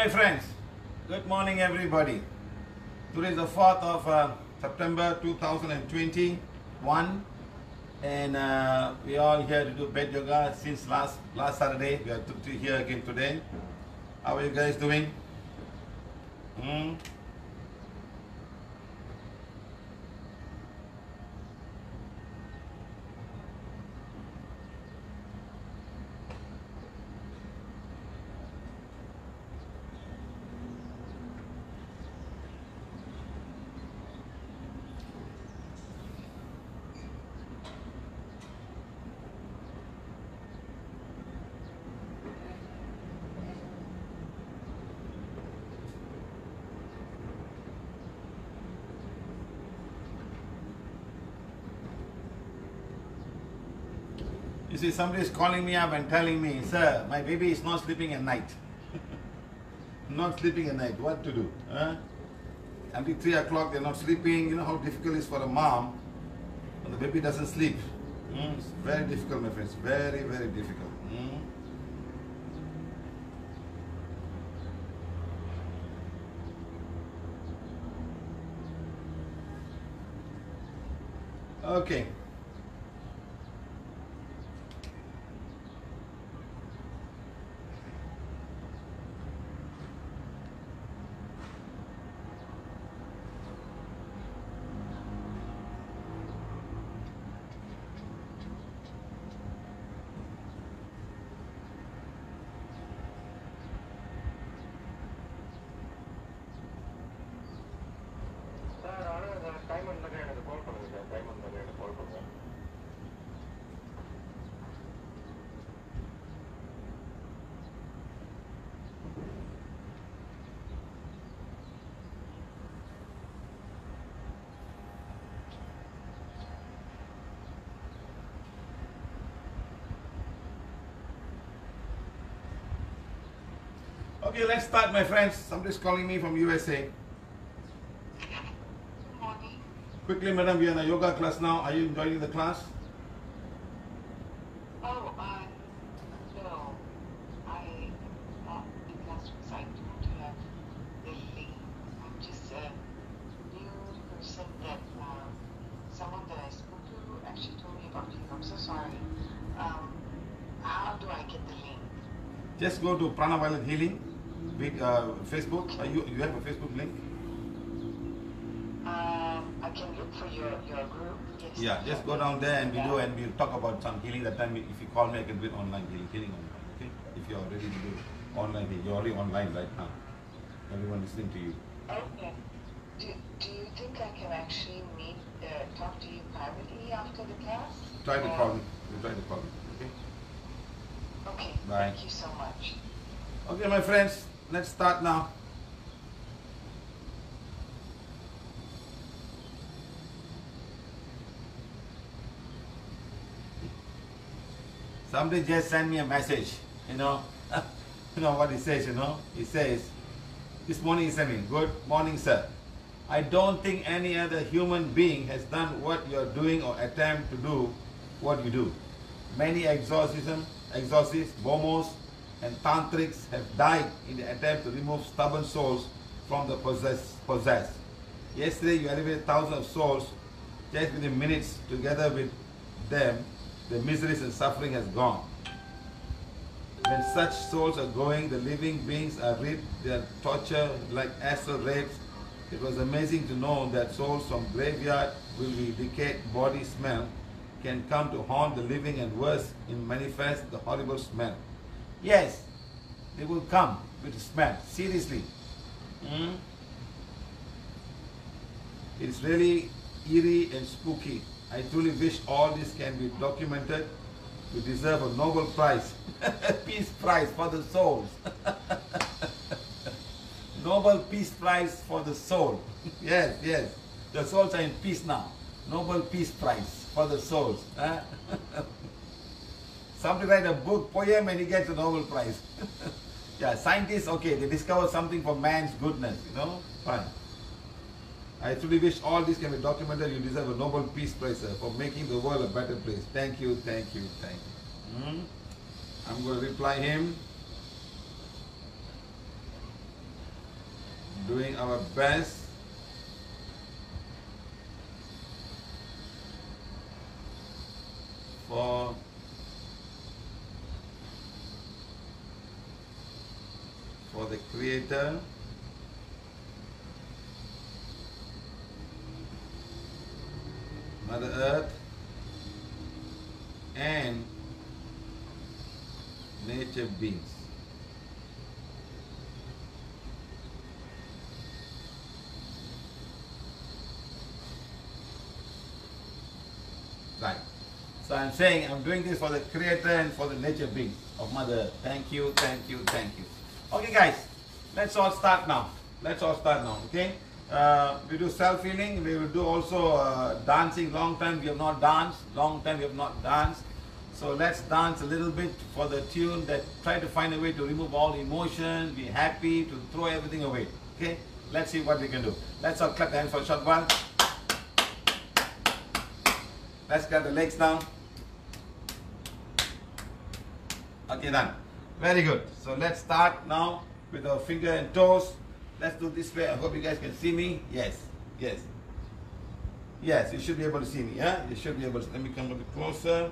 my friends, good morning everybody. Today is the 4th of September 2021 and we are all here to do bed yoga since last Saturday. We are here again today. How are you guys doing? You see, somebody is calling me up and telling me, sir, my baby is not sleeping at night. Not sleeping at night. What to do? Until 3 o'clock, they're not sleeping. You know how difficult it is for a mom when the baby doesn't sleep. It's very difficult, my friends. Very, very difficult. Okay. Okay, let's start, my friends. Somebody's calling me from USA. Good morning. Quickly, madam, we are in a yoga class now. Are you enjoying the class? Oh, no. I not in class because I don't have the link. I'm just a new person that someone that I spoke to actually told me about you. I'm so sorry. How do I get the link? Just go to Prana Healing with Facebook. You have a Facebook link? I can look for your group. Yes. Yeah, just go down there and we'll talk about some healing. That time, if you call me, I can do it online healing online. Okay? If you are ready to do online healing, you're already online right now. Everyone listening to you. Okay. Do you think I can actually talk to you privately after the class? Try to call me. Try to call me. Okay? Okay. Bye. Thank you so much. Okay, my friends, let's start now. Somebody just sent me a message, you know. You know what he says, you know. He says, this morning he sent me, good morning, sir. I don't think any other human being has done what you're doing or attempt to do what you do. Many exorcists, bomos, and tantrics have died in the attempt to remove stubborn souls from the possessed. Yesterday you elevated thousands of souls. Just within minutes, together with them, the miseries and suffering has gone. When such souls are going, the living beings are ripped, they are tortured like astral rapes. It was amazing to know that souls from graveyard will be decayed body smell can come to haunt the living and worse, in manifest the horrible smell. Yes, they will come with smell, seriously. It's really eerie and spooky. I truly wish all this can be documented. We deserve a Nobel Prize, Peace Prize for the souls. Nobel Peace Prize for the soul. Yes, yes. The souls are in peace now. Nobel Peace Prize for the souls. Somebody write a book, poem, and he gets a Nobel Prize. Yeah, scientists, okay, they discover something for man's goodness, you know, fine. I truly wish all this can be documented. You deserve a Nobel Peace Prize, sir, for making the world a better place. Thank you, thank you, thank you. I'm going to reply him. doing our best for the Creator, Mother Earth, and nature beings. Right. So I'm saying I'm doing this for the Creator and for the nature beings of Mother Earth. Thank you, thank you, thank you. Okay guys, let's all start now. Let's all start now, okay? We do self-healing. We will do also dancing. Long time we have not danced. Long time we have not danced. So let's dance a little bit for the tune that try to find a way to remove all emotions, be happy, to throw everything away. Okay? Let's see what we can do. Let's all clap the hands for a short while. Let's clap the legs now. Okay, done. Very good. So let's start now with our finger and toes. Let's do this way. I hope you guys can see me. Yes, yes. Yes, you should be able to see me. Yeah, you should be able to. Let me come a bit closer.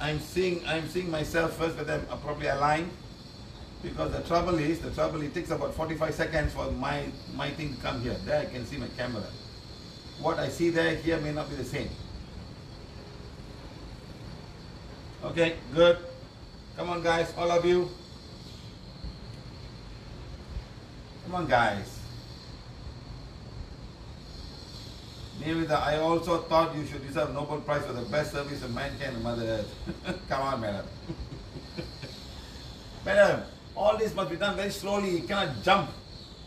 I'm seeing myself first, but I'm properly aligned. Because the trouble it takes about 45 seconds for my thing to come here. There I can see my camera. What I see there, here may not be the same. Okay, good. Come on guys, all of you. Come on guys. Nivida, I also thought you should deserve Nobel Prize for the best service of mankind and Mother Earth. Come on, madam. Madam, all this must be done very slowly. You cannot jump.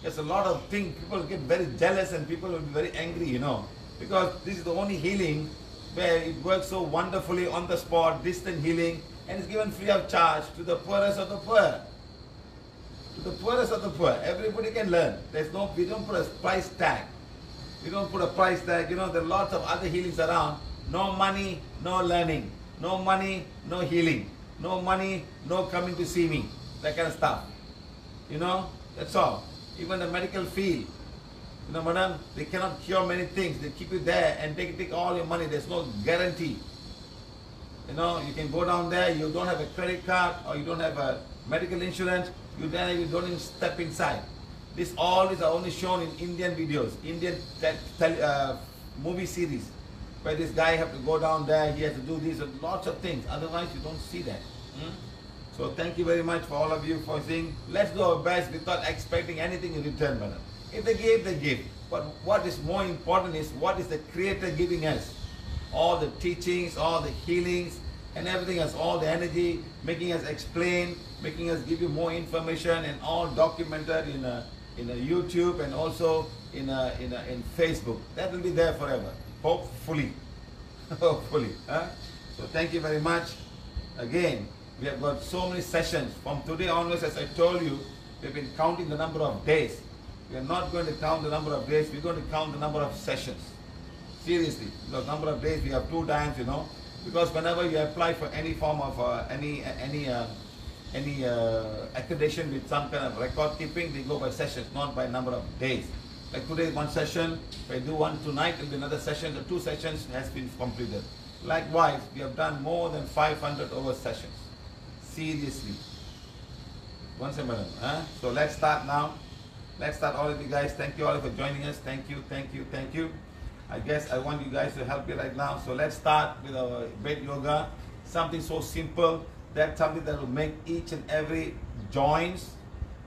There's a lot of things. People get very jealous and people will be very angry, you know. Because this is the only healing where it works so wonderfully on the spot, distant healing, and it's given free of charge to the poorest of the poor. To the poorest of the poor. Everybody can learn. We don't put a price tag. We don't put a price tag. You know, there are lots of other healings around. No money, no learning. No money, no healing. No money, no coming to see me. That kind of stuff. You know, that's all. Even the medical field. You know, madam, they cannot cure many things. They keep you there and take all your money. There's no guarantee. You know, you can go down there, you don't have a credit card or you don't have a medical insurance, you don't even step inside. All these are only shown in Indian videos, Indian movie series, where this guy have to go down there, he has to do this and lots of things. Otherwise, you don't see that. So thank you very much for all of you for saying, let's do our best without expecting anything in return, madam. If they give, they give. But what is more important is what is the Creator giving us? All the teachings, all the healings, and everything else, all the energy, making us explain, making us give you more information, and all documented in a YouTube and also in Facebook. That will be there forever, hopefully. Hopefully. Huh? So thank you very much. Again, we have got so many sessions. From today onwards, as I told you, we've been counting the number of days. We are not going to count the number of days, we're going to count the number of sessions. Seriously, the number of days we have 2 times, you know, because whenever you apply for any form of any accreditation with some kind of record keeping, they go by sessions, not by number of days. Like today is 1 session, if I do 1 tonight, it will be another session, the 2 sessions has been completed. Likewise, we have done more than 500 over sessions. Seriously. Once a minute, huh? So let's start now. Let's start, all of you guys. Thank you all for joining us. Thank you, thank you, thank you. I guess I want you guys to help me right now. So let's start with our bed yoga. Something so simple. That's something that will make each and every joints,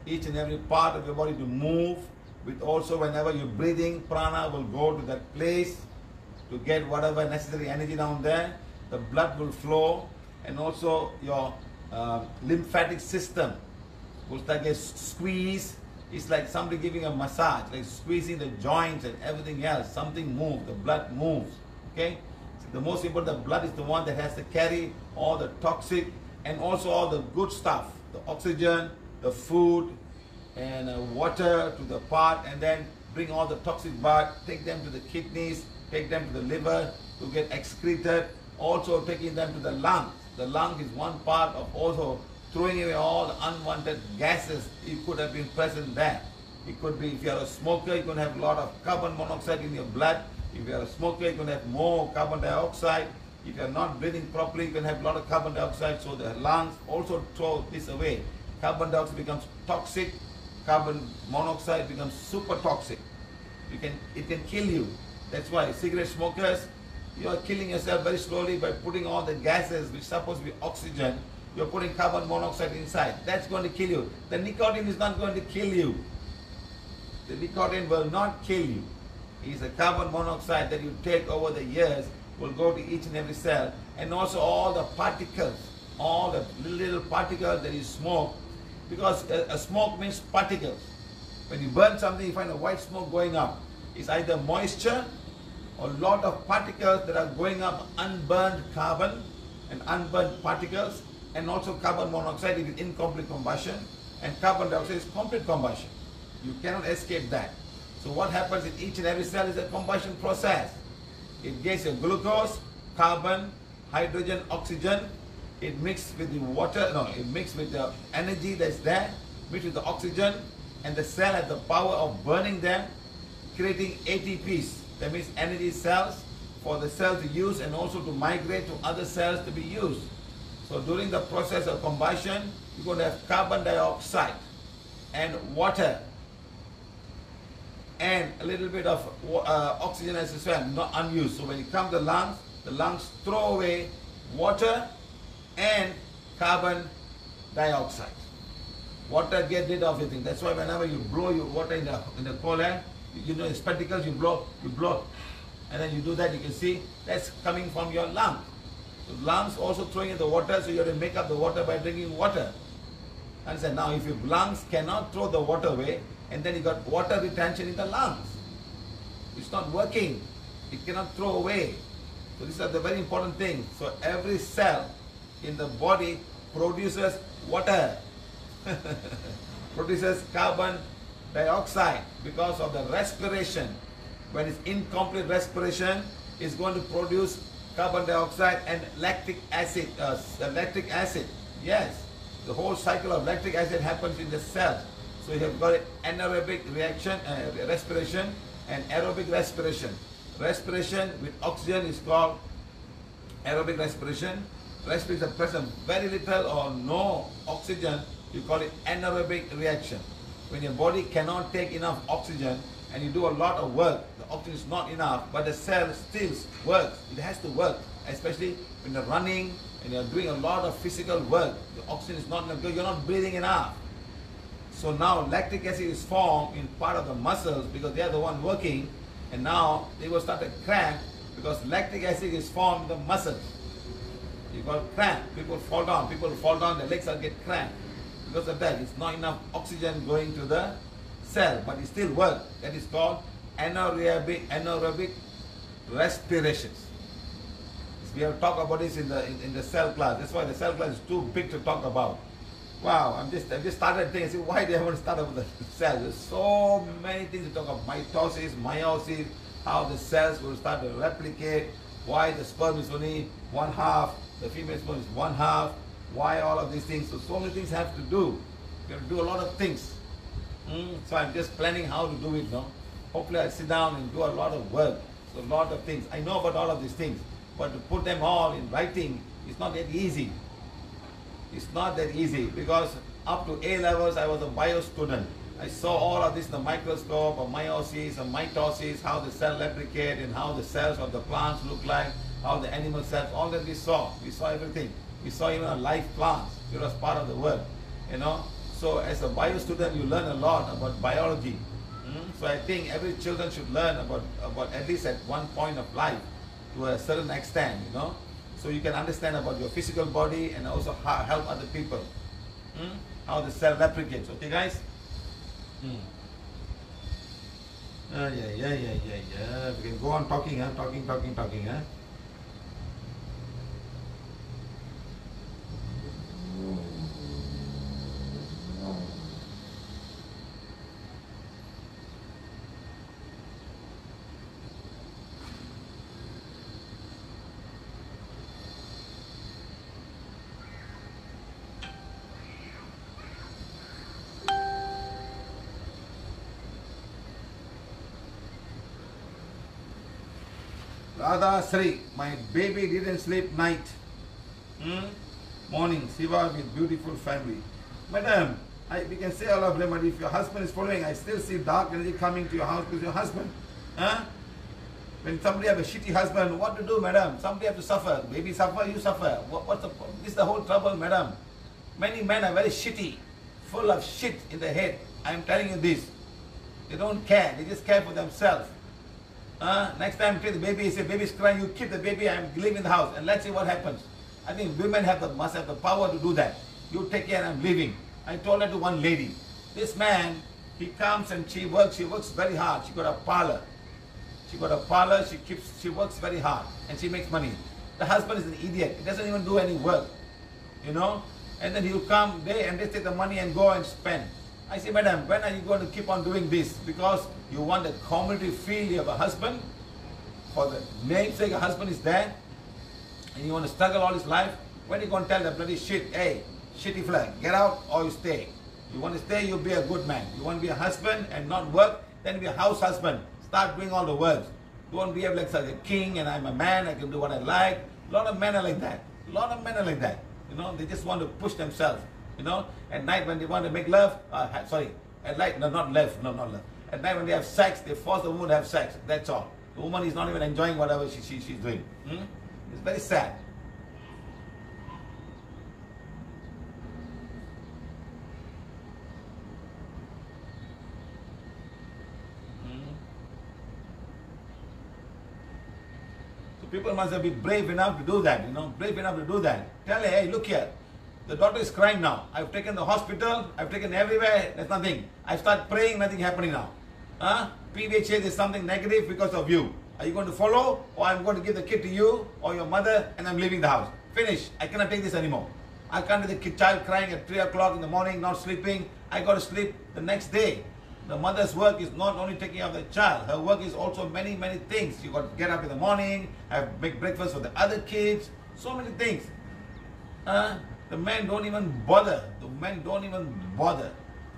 each and every part of your body to move. With also whenever you're breathing, prana will go to that place to get whatever necessary energy down there. The blood will flow, and also your lymphatic system will start get squeezed. It's like somebody giving a massage, like squeezing the joints and everything else. Something moves, the blood moves. Okay? So the most important, the blood is the one that has to carry all the toxic and also all the good stuff. The oxygen, the food, and water to the part, and then bring all the toxic blood, take them to the kidneys, take them to the liver to get excreted, also taking them to the lungs. The lung is one part of also throwing away all the unwanted gases it could have been present there. It could be, if you are a smoker, you're going to have a lot of carbon monoxide in your blood. If you are a smoker, you're going to have more carbon dioxide. If you're not breathing properly, you're going to have a lot of carbon dioxide. So the lungs also throw this away. Carbon dioxide becomes toxic. Carbon monoxide becomes super toxic. It can kill you. That's why cigarette smokers, you are killing yourself very slowly by putting all the gases which are supposed to be oxygen. You're putting carbon monoxide inside. That's going to kill you. The nicotine is not going to kill you. The nicotine will not kill you. It's a carbon monoxide that you take over the years will go to each and every cell. And also all the particles, all the little particles that you smoke, because a smoke means particles. When you burn something, you find a white smoke going up. It's either moisture or a lot of particles that are going up, unburned carbon and unburned particles, and also carbon monoxide is incomplete combustion, and carbon dioxide is complete combustion. You cannot escape that. So what happens in each and every cell is a combustion process. It gets your glucose, carbon, hydrogen, oxygen. It mixes with the water, it mixes with the energy that's there, mixed with the oxygen, and the cell has the power of burning them, creating ATPs. That means energy cells for the cell to use and also to migrate to other cells to be used. So during the process of combustion, you're going to have carbon dioxide and water and a little bit of oxygen as well, not unused. So when it comes to the lungs throw away water and carbon dioxide. Water get rid of everything. That's why whenever you blow your water in the cold air, you know, in spectacles, you blow, and then you do that, you can see that's coming from your lungs. So lungs also throwing in the water, so you have to make up the water by drinking water. Understand? Now, if your lungs cannot throw the water away, and then you got water retention in the lungs, it's not working. It cannot throw away. So these are the very important things. So every cell in the body produces water, produces carbon dioxide because of the respiration. When it's incomplete respiration, it's going to produce carbon dioxide and lactic acid. Yes, the whole cycle of lactic acid happens in the cell. So you have got anaerobic reaction, respiration, and aerobic respiration. Respiration with oxygen is called aerobic respiration. Respiration present very little or no oxygen, you call it anaerobic reaction. When your body cannot take enough oxygen and you do a lot of work, the oxygen is not enough, but the cell still works. It has to work, especially when you're running and you're doing a lot of physical work. The oxygen is not enough because you're not breathing enough. So now lactic acid is formed in part of the muscles because they are the one working, and now they will start to cramp because lactic acid is formed in the muscles. You got cramp, people fall down, their legs will get cramped. Because of that, it's not enough oxygen going to the cell, but it still works. That is called anaerobic respirations. We have talked about this in the cell class. That's why the cell class is too big to talk about. Wow, I just started thinking, see, why do I want to start with the cells? There's so many things to talk about. Mitosis, meiosis, how the cells will start to replicate, why the sperm is only one half, the female sperm is one half, why all of these things. So many things have to do. You have to do a lot of things. So I'm just planning how to do it now. Hopefully I'll sit down and do a lot of work. So a lot of things. I know about all of these things, but to put them all in writing is not that easy. It's not that easy because up to A levels I was a bio student. I saw all of this in the microscope of meiosis and mitosis, how the cell replicate and how the cells of the plants look like, how the animal cells, all that we saw. We saw everything. We saw even a live plants. It was part of the work, you know. So as a bio student, you learn a lot about biology. So I think every children should learn about at least at one point of life to a certain extent, you know. So you can understand about your physical body and also how help other people. How the cell replicates. Okay, guys? Yeah. We can go on talking, talking. Radha Sri, my baby didn't sleep night. Morning, Siva with beautiful family. Madam, we can say all of them, but if your husband is following, I still see dark energy coming to your house with your husband. When somebody have a shitty husband, what to do, madam? Somebody have to suffer. Baby suffer, you suffer. This is the whole trouble, madam. Many men are very shitty, full of shit in the head. I am telling you this. They don't care. They just care for themselves. Next time, take the baby, say, baby's crying, you keep the baby, I'm leaving the house, and let's see what happens. I think women must have the power to do that. You take care, I'm leaving. I told that to one lady. This man, he comes and she works very hard. She got a parlor. She works very hard, and she makes money. The husband is an idiot. He doesn't even do any work, you know. And then he'll come day and they take the money and go and spend. I say, madam, when are you going to keep on doing this? Because you want the community feel you have a husband. For the namesake, a husband is there. And you want to struggle all his life. When are you going to tell the bloody shit, hey, shitty fella, get out or you stay. You want to stay, you be a good man. You want to be a husband and not work, then be a house husband. Start doing all the work. Don't behave like such a king and I'm a man, I can do what I like. A lot of men are like that. You know, they just want to push themselves. You know, at night when they want to make love, at night, no, not love. At night when they have sex, they force the woman to have sex. That's all. The woman is not even enjoying whatever she's doing. It's very sad. So people must be brave enough to do that, you know, brave enough to do that. Tell her, hey, look here. The daughter is crying now. I've taken the hospital, I've taken everywhere, there's nothing. I start praying, nothing happening now. PVH says there's something negative because of you. Are you going to follow, or I'm going to give the kid to you or your mother and I'm leaving the house? Finish. I cannot take this anymore. I can't do the child crying at 3 o'clock in the morning, not sleeping. I got to sleep the next day. The mother's work is not only taking care of the child, her work is also many, many things. You got to get up in the morning, make breakfast for the other kids, so many things. The men don't even bother.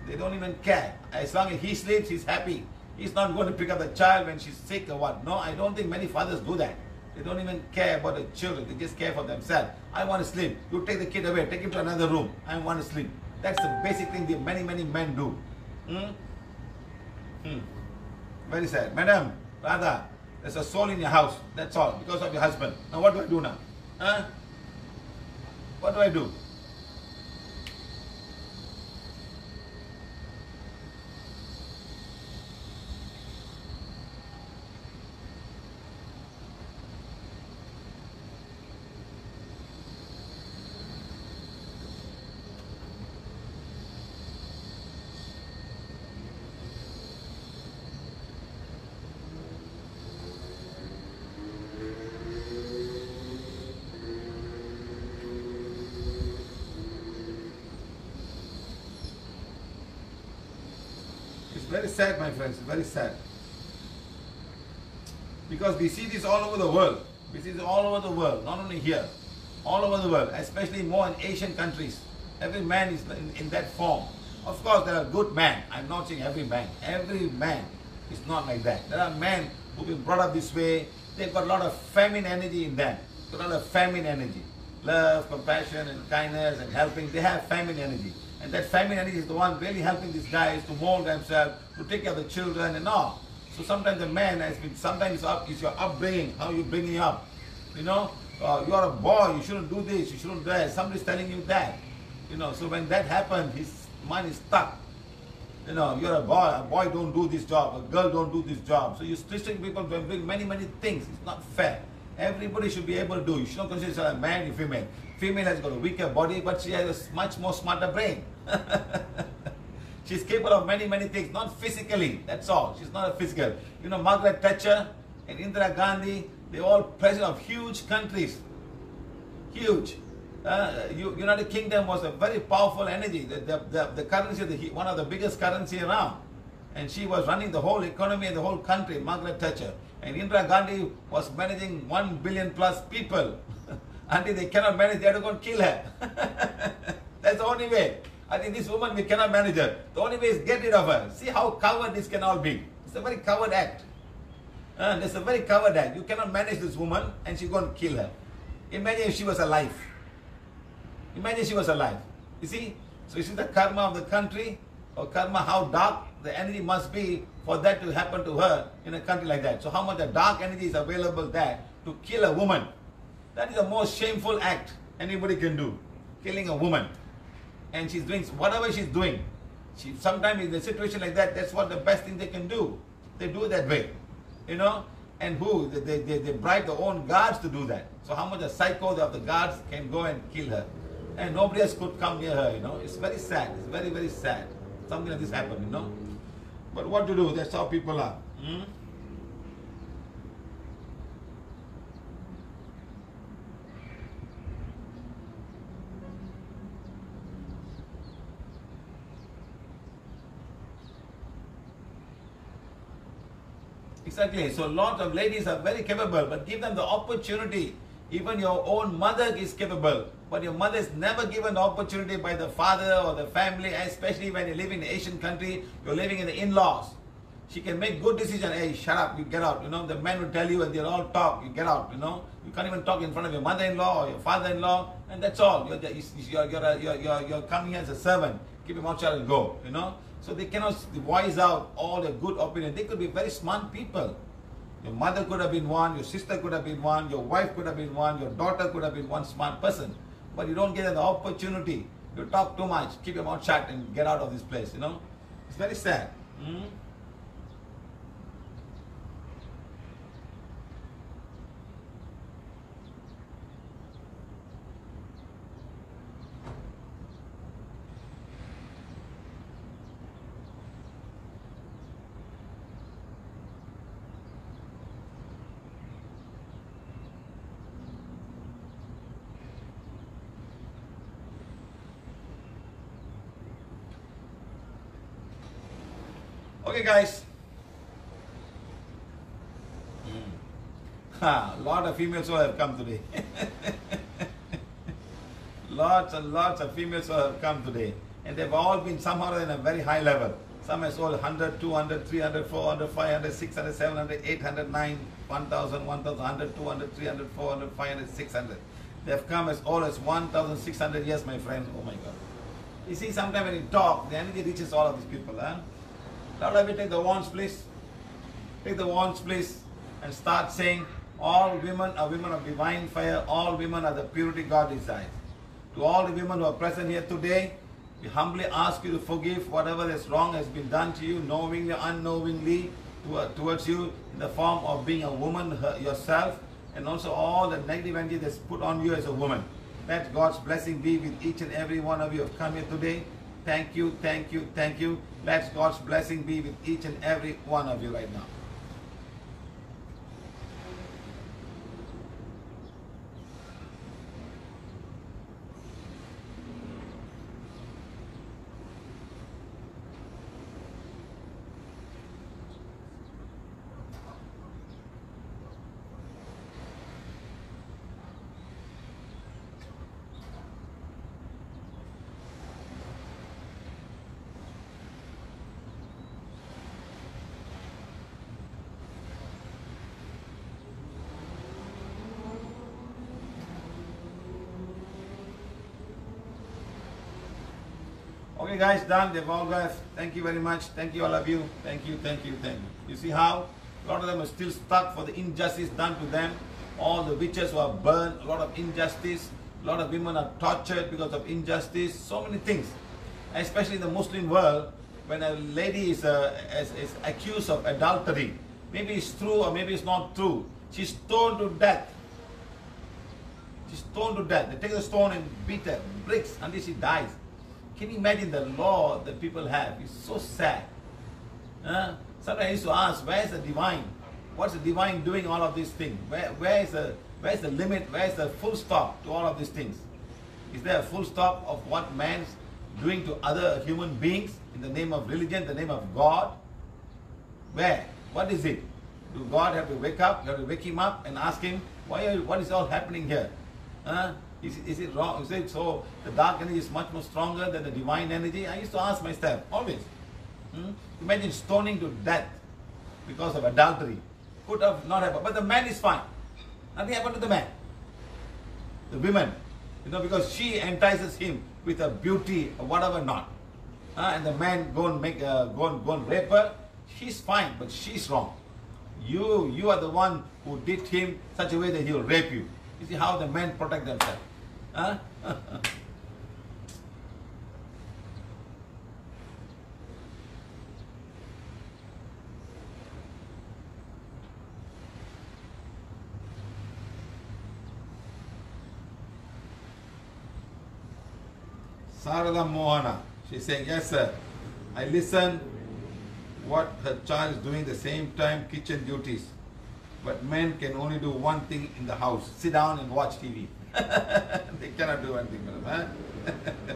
They don't even care. As long as he sleeps, he's happy. He's not going to pick up the child when she's sick or what. No, I don't think many fathers do that. They don't even care about the children. They just care for themselves. I want to sleep. You take the kid away. Take him to another room. I want to sleep. That's the basic thing that many, many men do. Very sad. Madam, Radha, there's a soul in your house. That's all. Because of your husband. Now what do I do now? What do I do? Very sad, my friends, very sad. Because we see this all over the world. Not only here, all over the world, especially more in Asian countries. Every man is in that form. Of course, there are good men. I'm not saying every man. Every man is not like that. There are men who've been brought up this way. They've got a lot of feminine energy in them. A lot of feminine energy. Love, compassion, and kindness, and helping. They have feminine energy. And that feminine energy is the one really helping these guys to mold themselves, to take care of the children and all. So sometimes the man has been, sometimes it's your upbringing, how you bringing up. You know, you're a boy, you shouldn't do this, you shouldn't do that. Somebody's telling you that. You know, so when that happens, his mind is stuck. You know, you're a boy don't do this job, a girl don't do this job. So you're restricting people from doing many, many things. It's not fair. Everybody should be able to do. You should not consider yourself a man or female. Female has got a weaker body, but she has a much more smarter brain. She's capable of many, many things, not physically, that's all. She's not a physical. You know, Margaret Thatcher and Indira Gandhi, they're all president of huge countries. Huge. United Kingdom was a very powerful energy. The currency, one of the biggest currency around. And she was running the whole economy and the whole country, Margaret Thatcher. And Indira Gandhi was managing 1 billion plus people. Until they cannot manage, they are going to kill her. That's the only way. I think this woman, we cannot manage her. The only way is get rid of her. See how coward this can all be. It's a very coward act. There's a very covered act. You cannot manage this woman and she's going to kill her. Imagine if she was alive. Imagine she was alive. You see? So you see the karma of the country, or karma, how dark the energy must be for that to happen to her in a country like that. So how much the dark energy is available there to kill a woman. That is the most shameful act anybody can do. Killing a woman. And she's doing whatever she's doing. Sometimes in a situation like that, that's what the best thing they can do. They do it that way. You know? And who? They bribe their own guards to do that. So how much a psycho of the guards can go and kill her. And nobody else could come near her, you know. It's very sad. It's very, very sad. Something like this happened, you know. But what to do? That's how people are. Exactly. So lots of ladies are very capable, but give them the opportunity. Even your own mother is capable, but your mother is never given the opportunity by the father or the family, especially when you live in an Asian country, you're living in the in-laws. She can make good decision. Hey, shut up, you get out. You know, the men will tell you and they'll all talk, you get out, you know. You can't even talk in front of your mother-in-law or your father-in-law, and that's all. You're coming here as a servant. Keep your mouth shut and go, you know. So they cannot voice out all their good opinion. They could be very smart people. Your mother could have been one, your sister could have been one, your wife could have been one, your daughter could have been one smart person. But you don't get the opportunity. You talk too much, keep your mouth shut and get out of this place, you know. It's very sad. Okay, guys. A lot of females who have come today. Lots and lots of females who have come today. And they've all been somehow in a very high level. Some has sold 100, 200, 300, 400, 500, 600, 700, 800, 9, 1000, 1100, 200, 300, 400, 500, 600. They've come as old as 1600 years, my friend. Oh my God. You see, sometimes when you talk, the energy reaches all of these people. Huh? Now let me take the wands, please. Take the wands, please, and start saying, all women are women of divine fire. All women are the purity God desires. To all the women who are present here today, we humbly ask you to forgive whatever is wrong has been done to you, knowingly, unknowingly, towards you, in the form of being a woman yourself, and also all the negative energy that's put on you as a woman. Let God's blessing be with each and every one of you who have come here today. Thank you, thank you, thank you. Let God's blessing be with each and every one of you right now. Okay guys, done. They've all got. Thank you very much. Thank you all of you. Thank you, thank you, thank you. You see how a lot of them are still stuck for the injustice done to them. All the witches were burned. A lot of injustice. A lot of women are tortured because of injustice. So many things. Especially in the Muslim world, when a lady is accused of adultery, maybe it's true or maybe it's not true. She's stoned to death. She's stoned to death. They take the stone and beat her, bricks, until she dies. Can you imagine the law that people have? It's so sad. Sometimes I used to ask, where is the divine? What's the divine doing all of these things? Where is the limit? Where is the full stop to all of these things? Is there a full stop of what man's doing to other human beings in the name of religion, the name of God? Where? What is it? Do God have to wake up? You have to wake him up and ask him, what is all happening here? Is it wrong? Is it so the dark energy is much more stronger than the divine energy? I used to ask myself, always. Imagine stoning to death because of adultery. could have not happened. But the man is fine. Nothing happened to the man. The women, because she entices him with her beauty or whatever not. And the man go and rape her. She's fine, but she's wrong. You are the one who did him such a way that he will rape you. You see how the men protect themselves. Huh? Sarada Mohana, she's saying, yes sir, I listen what her child is doing the same time kitchen duties. But men can only do one thing in the house, sit down and watch TV. They cannot do anything, madam. Huh?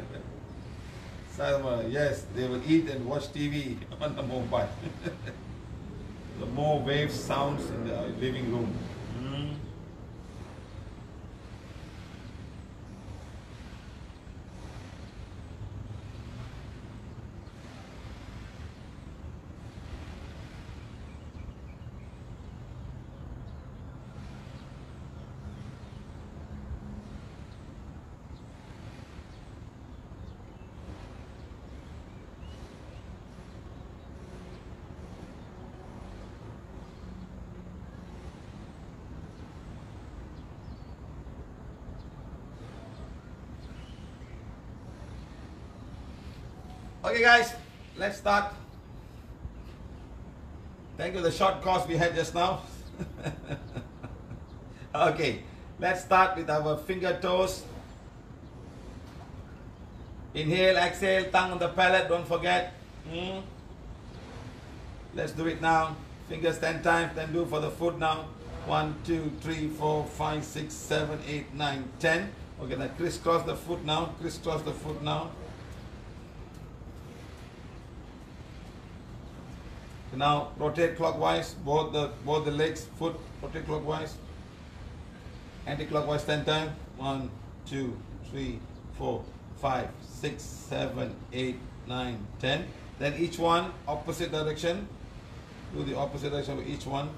Sarada, yes, they will eat and watch TV on the mobile. The more waves sounds in the living room. Okay guys, let's start. Thank you for the short course we had just now. Okay, let's start with our finger toes. Inhale, exhale, tongue on the palate, don't forget. Let's do it now. Fingers 10 times, then do for the foot now. 1, 2, 3, 4, 5, 6, 7, 8, 9, 10. Okay, now crisscross the foot now. Crisscross the foot now. Now rotate clockwise, both the legs, foot, rotate clockwise. Anti-clockwise 10 times. 1, 2, 3, 4, 5, 6, 7, 8, 9, 10. Then each one, opposite direction. Do the opposite direction of each one.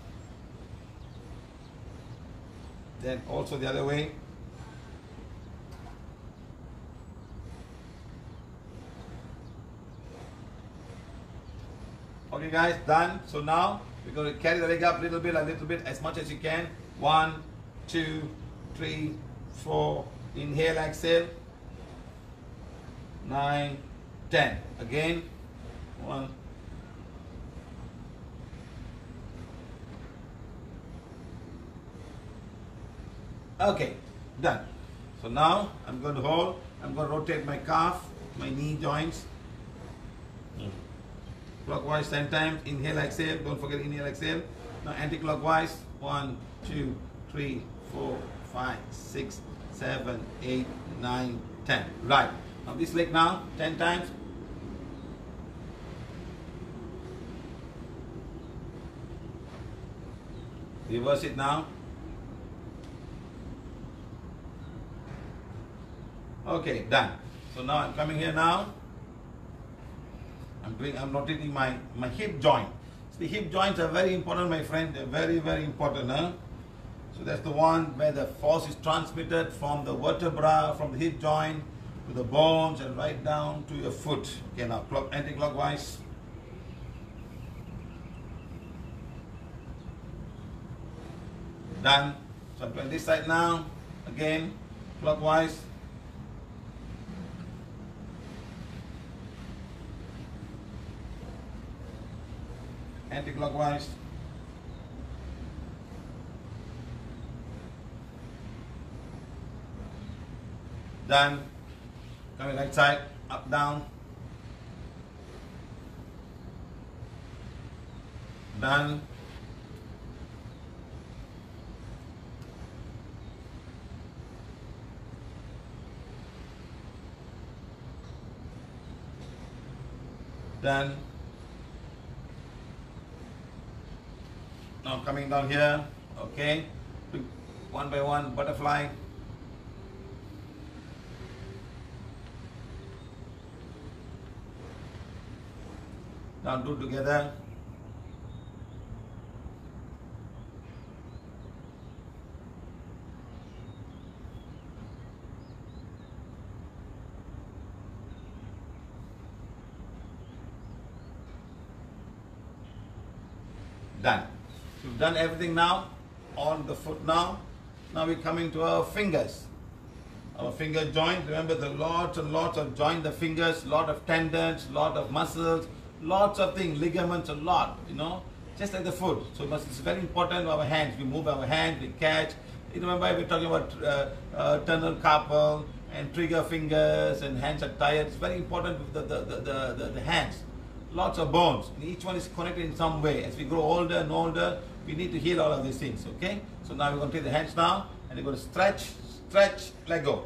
Then also the other way. Okay guys, done. So now we're going to carry the leg up a little bit, as much as you can. 1, 2, 3, 4. Inhale, exhale. 9, 10. Again. 1. Okay, done. So now I'm going to rotate my calf, my knee joints. Clockwise 10 times. Inhale, exhale. Don't forget inhale, exhale. Now anti-clockwise. 1, 2, 3, 4, 5, 6, 7, 8, 9, 10. Right. Now this leg now 10 times. Reverse it now. Okay, done. So now I'm coming here now. I'm rotating my hip joint. So the hip joints are very important, my friend. They're very, very important. Huh? So that's the one where the force is transmitted from the vertebra, from the hip joint to the bones and right down to your foot. Okay, now anti-clockwise. Done. So I'm going this side now. Again, clockwise. Anti-clockwise. Done. Coming right side, up, down. Done. Done. Now coming down here, okay, one by one, butterfly. Now do together. Done. So we've done everything now on the foot now. Now we're coming to our fingers. Our finger joint. Remember the lots and lots of joint the fingers, lot of tendons, lot of muscles, lots of things, ligaments, a lot, you know, just like the foot. So it's very important our hands. We move our hands, we catch. You remember we're talking about tunnel carpal and trigger fingers and hands are tired. It's very important with the hands. Lots of bones. And each one is connected in some way. As we grow older and older, we need to heal all of these things, okay? So now we're going to take the hands now and we're going to stretch, stretch, let go.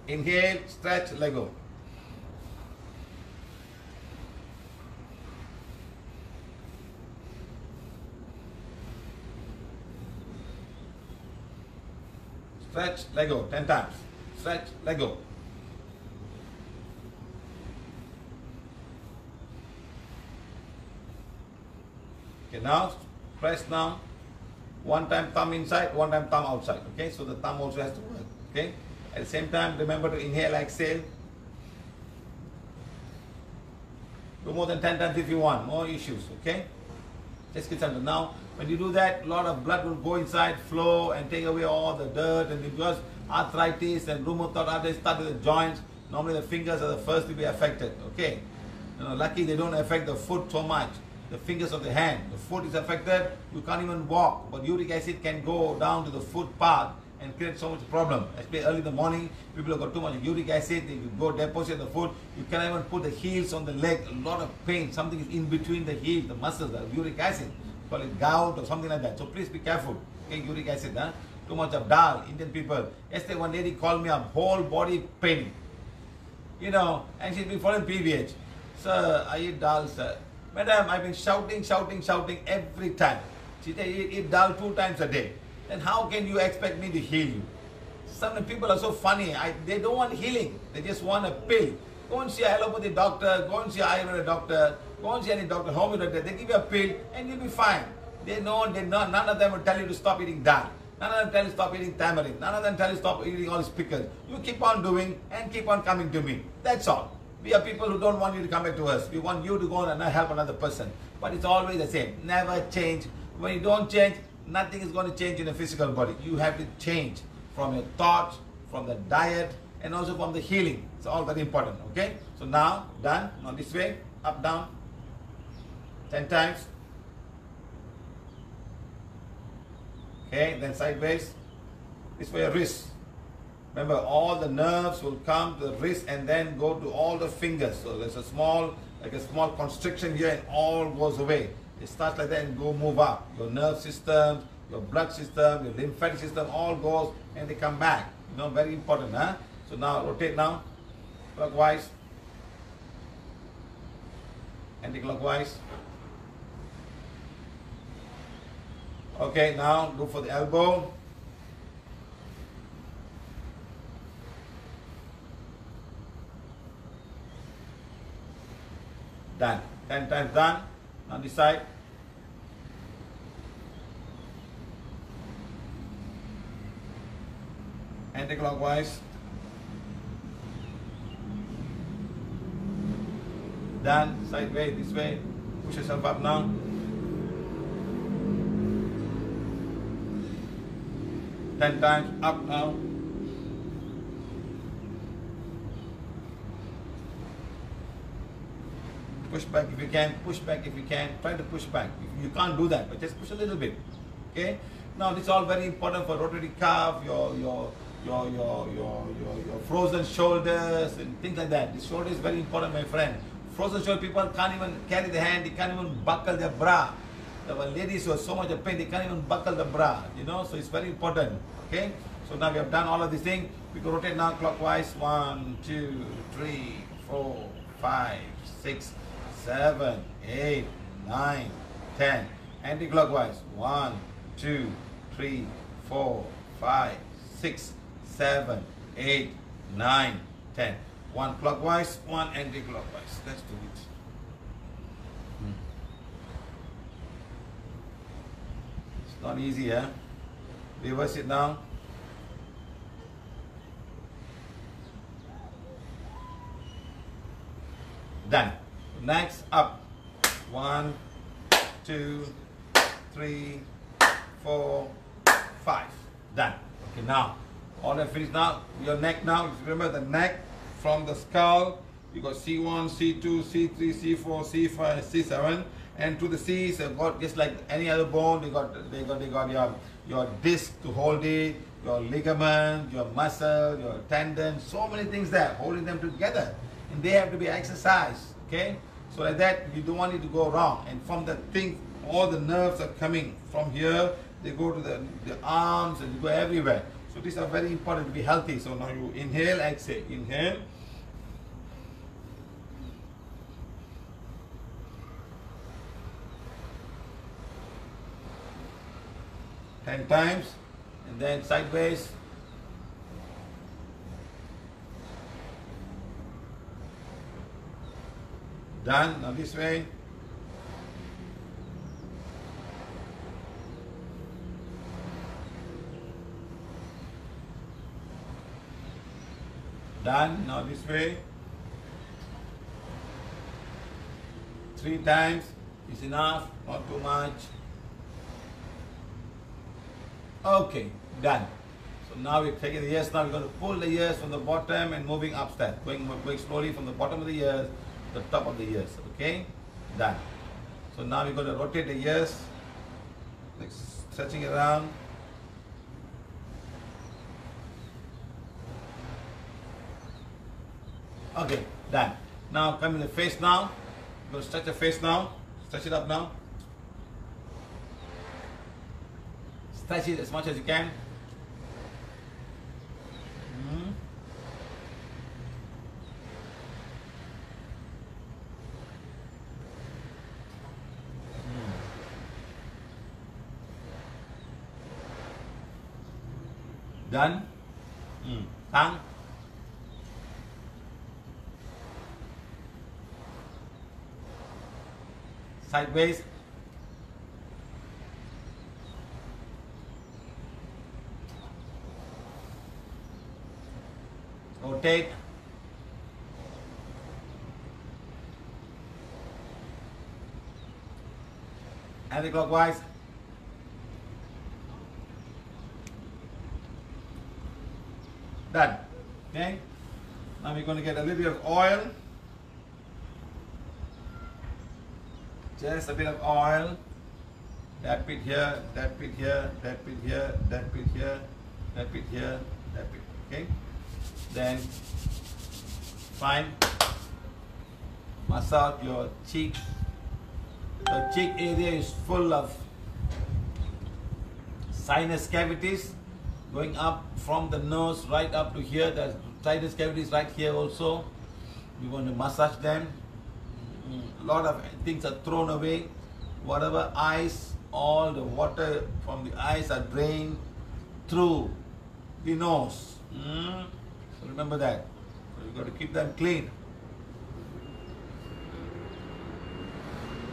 Inhale, stretch, let go. Stretch, let go, 10 times. Stretch, let go. Okay, now, press now. One time thumb inside, one time thumb outside. Okay, so the thumb also has to work. Okay, at the same time, remember to inhale, exhale. Do more than 10 times if you want, no issues. Okay, just get started. Now, when you do that, a lot of blood will go inside, flow, and take away all the dirt. And because arthritis and rheumatoid arthritis start with the joints, normally the fingers are the first to be affected. Okay, you know, lucky they don't affect the foot so much. The fingers of the hand, the foot is affected, you can't even walk, but uric acid can go down to the foot part and create so much problem. Especially early in the morning, people have got too much uric acid, they go deposit the foot, you can't even put the heels on the leg, a lot of pain, something is in between the heels, the muscles, the uric acid, call it gout or something like that. So please be careful, okay, uric acid, huh? Too much of dal, Indian people. Yesterday one lady called me up, whole body pain, you know, and she's been following PVH. Sir, I eat dal, sir. Madam, I've been shouting every time. She said, eat dal 2 times a day. Then how can you expect me to heal you? Some people are so funny. They don't want healing. They just want a pill. Go and see an allopathy doctor. Go and see an Ayurveda doctor. Go and see any doctor, homeopathy doctor. They give you a pill and you'll be fine. None of them will tell you to stop eating dal. None of them tell you to stop eating tamarind. None of them tell you to stop eating all these pickles. You keep on doing and keep on coming to me. That's all. We are people who don't want you to come back to us. We want you to go and help another person. But it's always the same. Never change. When you don't change, nothing is going to change in the physical body. You have to change from your thoughts, from the diet, and also from the healing. It's all very important. Okay? So now, done. Now this way. Up, down. 10 times. Okay? Then sideways. This for your wrist. Remember, all the nerves will come to the wrist and then go to all the fingers. So there's a small constriction here and all goes away. It starts like that and move up. Your nerve system, your blood system, your lymphatic system, all goes and they come back. You know, very important, huh? So now, rotate now, clockwise, anti-clockwise. Okay, now go for the elbow. Done. 10 times done. Now this side. Anti-clockwise. Done. Sideways, this way. Push yourself up now. Ten times up now. Push back if you can, push back if you can, try to push back. You can't do that, but just push a little bit. Okay? Now this is all very important for rotary cuff, your frozen shoulders and things like that. The shoulder is very important, my friend. Frozen shoulder people can't even carry the hand, they can't even buckle their bra. The ladies who have so much of pain, they can't even buckle the bra, you know, so it's very important. Okay? So now we have done all of these things. We can rotate now clockwise. 1, 2, 3, 4, 5, 6, 7, 8, 9, 10. Anti-clockwise. 1, 2, 3, 4, 5, 6, 7, 8, 9, 10. 1 clockwise, 1 anti-clockwise. Let's do it. It's not easy, huh? Reverse it now. Done. Next, up. 1, 2, 3, 4, 5. Done. Okay, now, all that finished now. Your neck now, remember the neck from the skull, you got C1, C2, C3, C4, C5, C7, and to the C's, got just like any other bone, they got your disc to hold it, your ligament, your muscle, your tendon, so many things there, holding them together, and they have to be exercised, okay? So like that, you don't want it to go wrong, and from the thing, all the nerves are coming from here, they go to the arms, and they go everywhere. So these are very important to be healthy. So now you inhale, exhale, inhale. Ten times, and then sideways. Done. Now this way. Done. Now this way. 3 times is enough, not too much. Okay, done. So now we're taking the ears. Now we're going to pull the ears from the bottom and moving upstairs, going slowly from the bottom of the ears to the top of the ears. Okay, done. So now we're going to rotate the ears, like stretching it around. Okay, done. Now come in the face now. You're going to stretch the face now. Stretch it up now. Stretch it as much as you can. Done. Tongue. Sideways. Rotate. Anti-clockwise. Done. Okay. Now we're going to get a little bit of oil. Just a bit of oil. That bit here, that bit here, that bit here, that bit here, that bit here, that bit. Okay. Then fine. Massage your cheek. The cheek area is full of sinus cavities going up from the nose right up to here. There's sinus cavities right here also. We want to massage them. A lot of things are thrown away. Whatever eyes, all the water from the eyes are drained through the nose. So remember that. So you've got to keep them clean.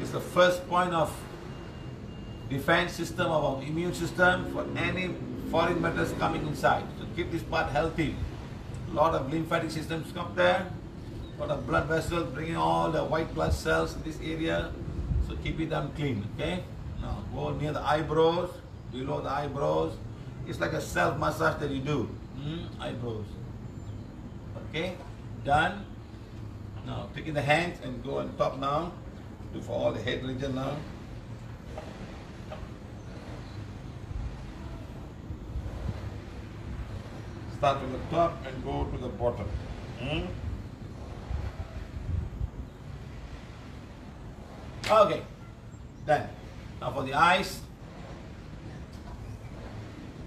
It's the first point of defense system of our immune system for any foreign matters coming inside. So keep this part healthy. A lot of lymphatic systems come there. A lot of blood vessels bringing all the white blood cells in this area. So keep it them clean. Okay. Now go near the eyebrows, below the eyebrows. It's like a self massage that you do. Eyebrows. Okay. Done. Now taking the hands and go on top now. Do for all the head region now. Start from the top and go to the bottom. Okay, done. Now for the eyes,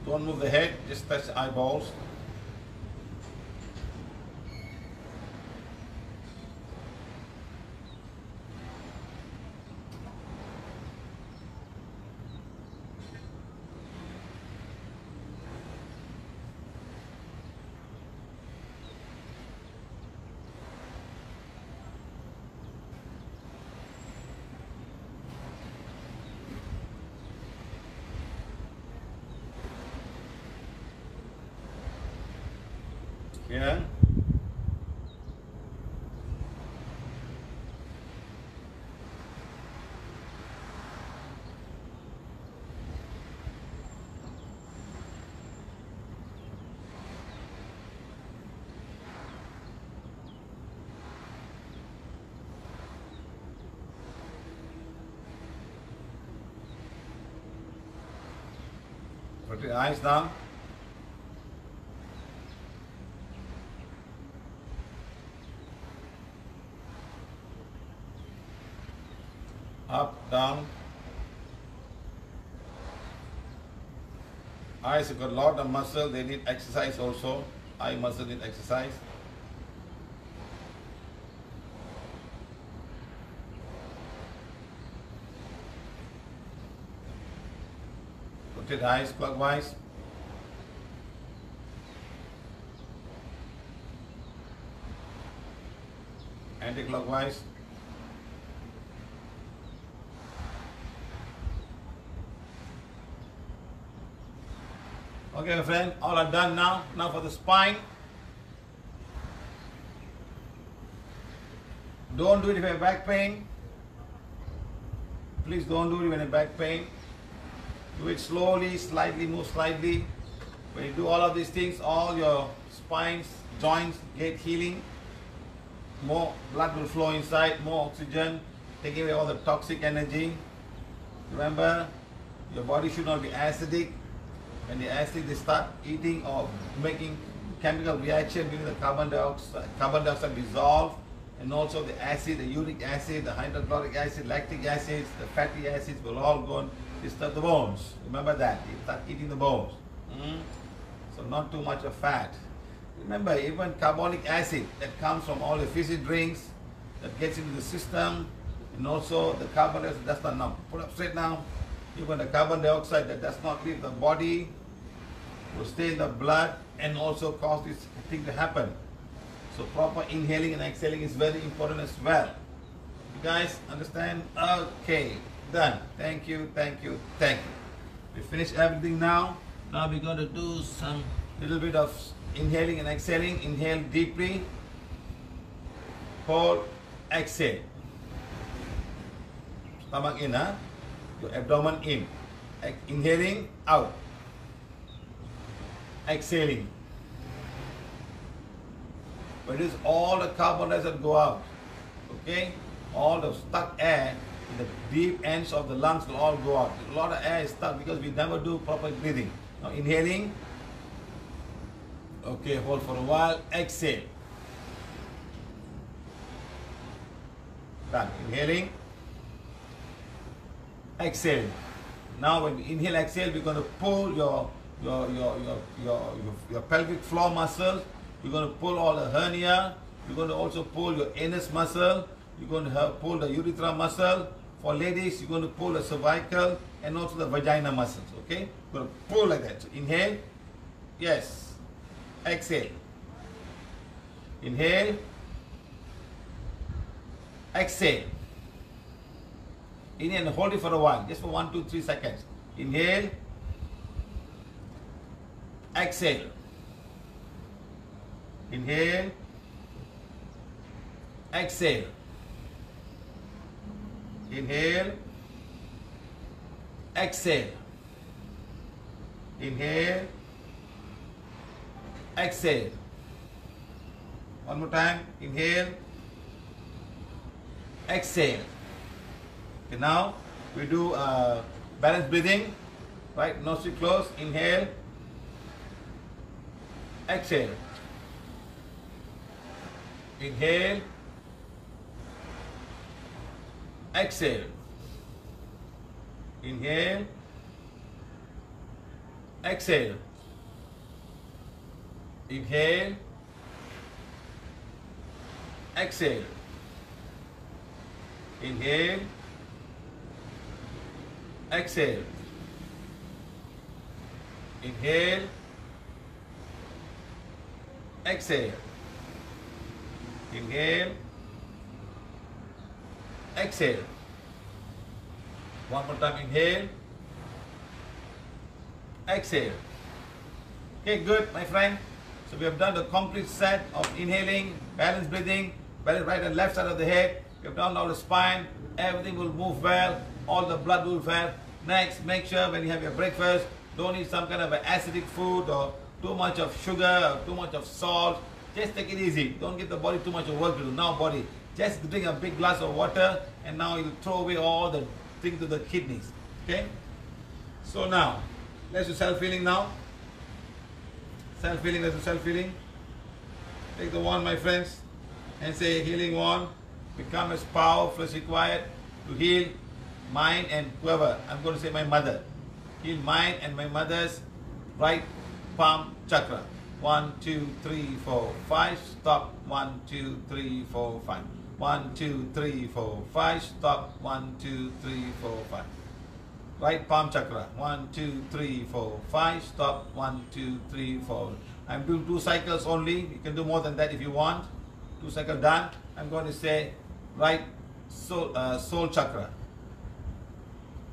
don't move the head, just touch the eyeballs. Yeah. Put your eyes down. Up, down. Eyes have got a lot of muscle, they need exercise also. Eye muscle need exercise. Rotate eyes clockwise. Anti-clockwise. Okay, my friend, all are done now. Now for the spine. Don't do it if you have back pain. Please don't do it when you have back pain. Do it slowly, slightly, move slightly. When you do all of these things, all your spines, joints get healing. More blood will flow inside, more oxygen, taking away all the toxic energy. Remember, your body should not be acidic. When the acid, they start eating or making chemical reaction, giving the carbon dioxide dissolve, and also the acid, the uric acid, the hydrochloric acid, lactic acids, the fatty acids will all go and disturb the bones. Remember that, they start eating the bones. So not too much of fat. Remember, even carbonic acid that comes from all the fizzy drinks, that gets into the system, and also the carbon dioxide, that's not enough. Put up straight now. Even the carbon dioxide that does not leave the body will stay in the blood and also cause this thing to happen. So proper inhaling and exhaling is very important as well. You guys understand? Okay, done. Thank you, thank you, thank you. We finished everything now. Now we're going to do some little bit of inhaling and exhaling. Inhale deeply. Hold, exhale. Stomach in, huh? Your abdomen in. Inhaling, out. Exhaling. But it is all the carbon dioxide go out. Okay? All the stuck air in the deep ends of the lungs will all go out. A lot of air is stuck because we never do proper breathing. Now inhaling. Okay, hold for a while. Exhale. Done. Inhaling. Exhale. Now when we inhale, exhale, we're going to pull your pelvic floor muscles. You're going to pull all the hernia. You're going to also pull your anus muscle. You're going to pull the urethra muscle. For ladies, you're going to pull the cervical and also the vagina muscles. Okay? You're going to pull like that. So inhale. Yes. Exhale. Inhale. Exhale. Inhale and hold it for a while. Just for 1, 2, 3 seconds. Inhale. Exhale. Inhale. Exhale. Inhale. Exhale. Inhale. Exhale. One more time. Inhale. Exhale. Okay, now we do balanced breathing. Right, nostril closed. Inhale. Exhale. Inhale. Exhale. Inhale. Exhale. Inhale. Exhale. Inhale. Exhale. Inhale. Exhale. Inhale. Exhale. One more time. Inhale. Exhale. Okay, good, my friend. So we have done the complete set of inhaling, balanced breathing, balance right and left side of the head. We have done all the spine. Everything will move well. All the blood will move well. Next, make sure when you have your breakfast, don't eat some kind of an acidic food or too much of sugar or too much of salt. Just take it easy. Don't give the body too much of work to do. Now body, just drink a big glass of water and now you throw away all the things to the kidneys. Okay? So now, Let's do self-healing now. Self-healing, let's do self-healing. Take the wand, my friends, and say, healing wand, become as powerful as required to heal mine and whoever. I'm going to say my mother. Heal mine and my mother's right palm chakra. 1, 2, 3, 4, 5. Stop. 1, 2, 3, 4, 5. 1, 2, 3, 4, 5. Stop. 1, 2, 3, 4, 5. Right palm chakra. 1, 2, 3, 4, 5. Stop. 1, 2, 3, 4. I'm doing 2 cycles only. You can do more than that if you want. 2 cycles done. I'm going to say right soul chakra.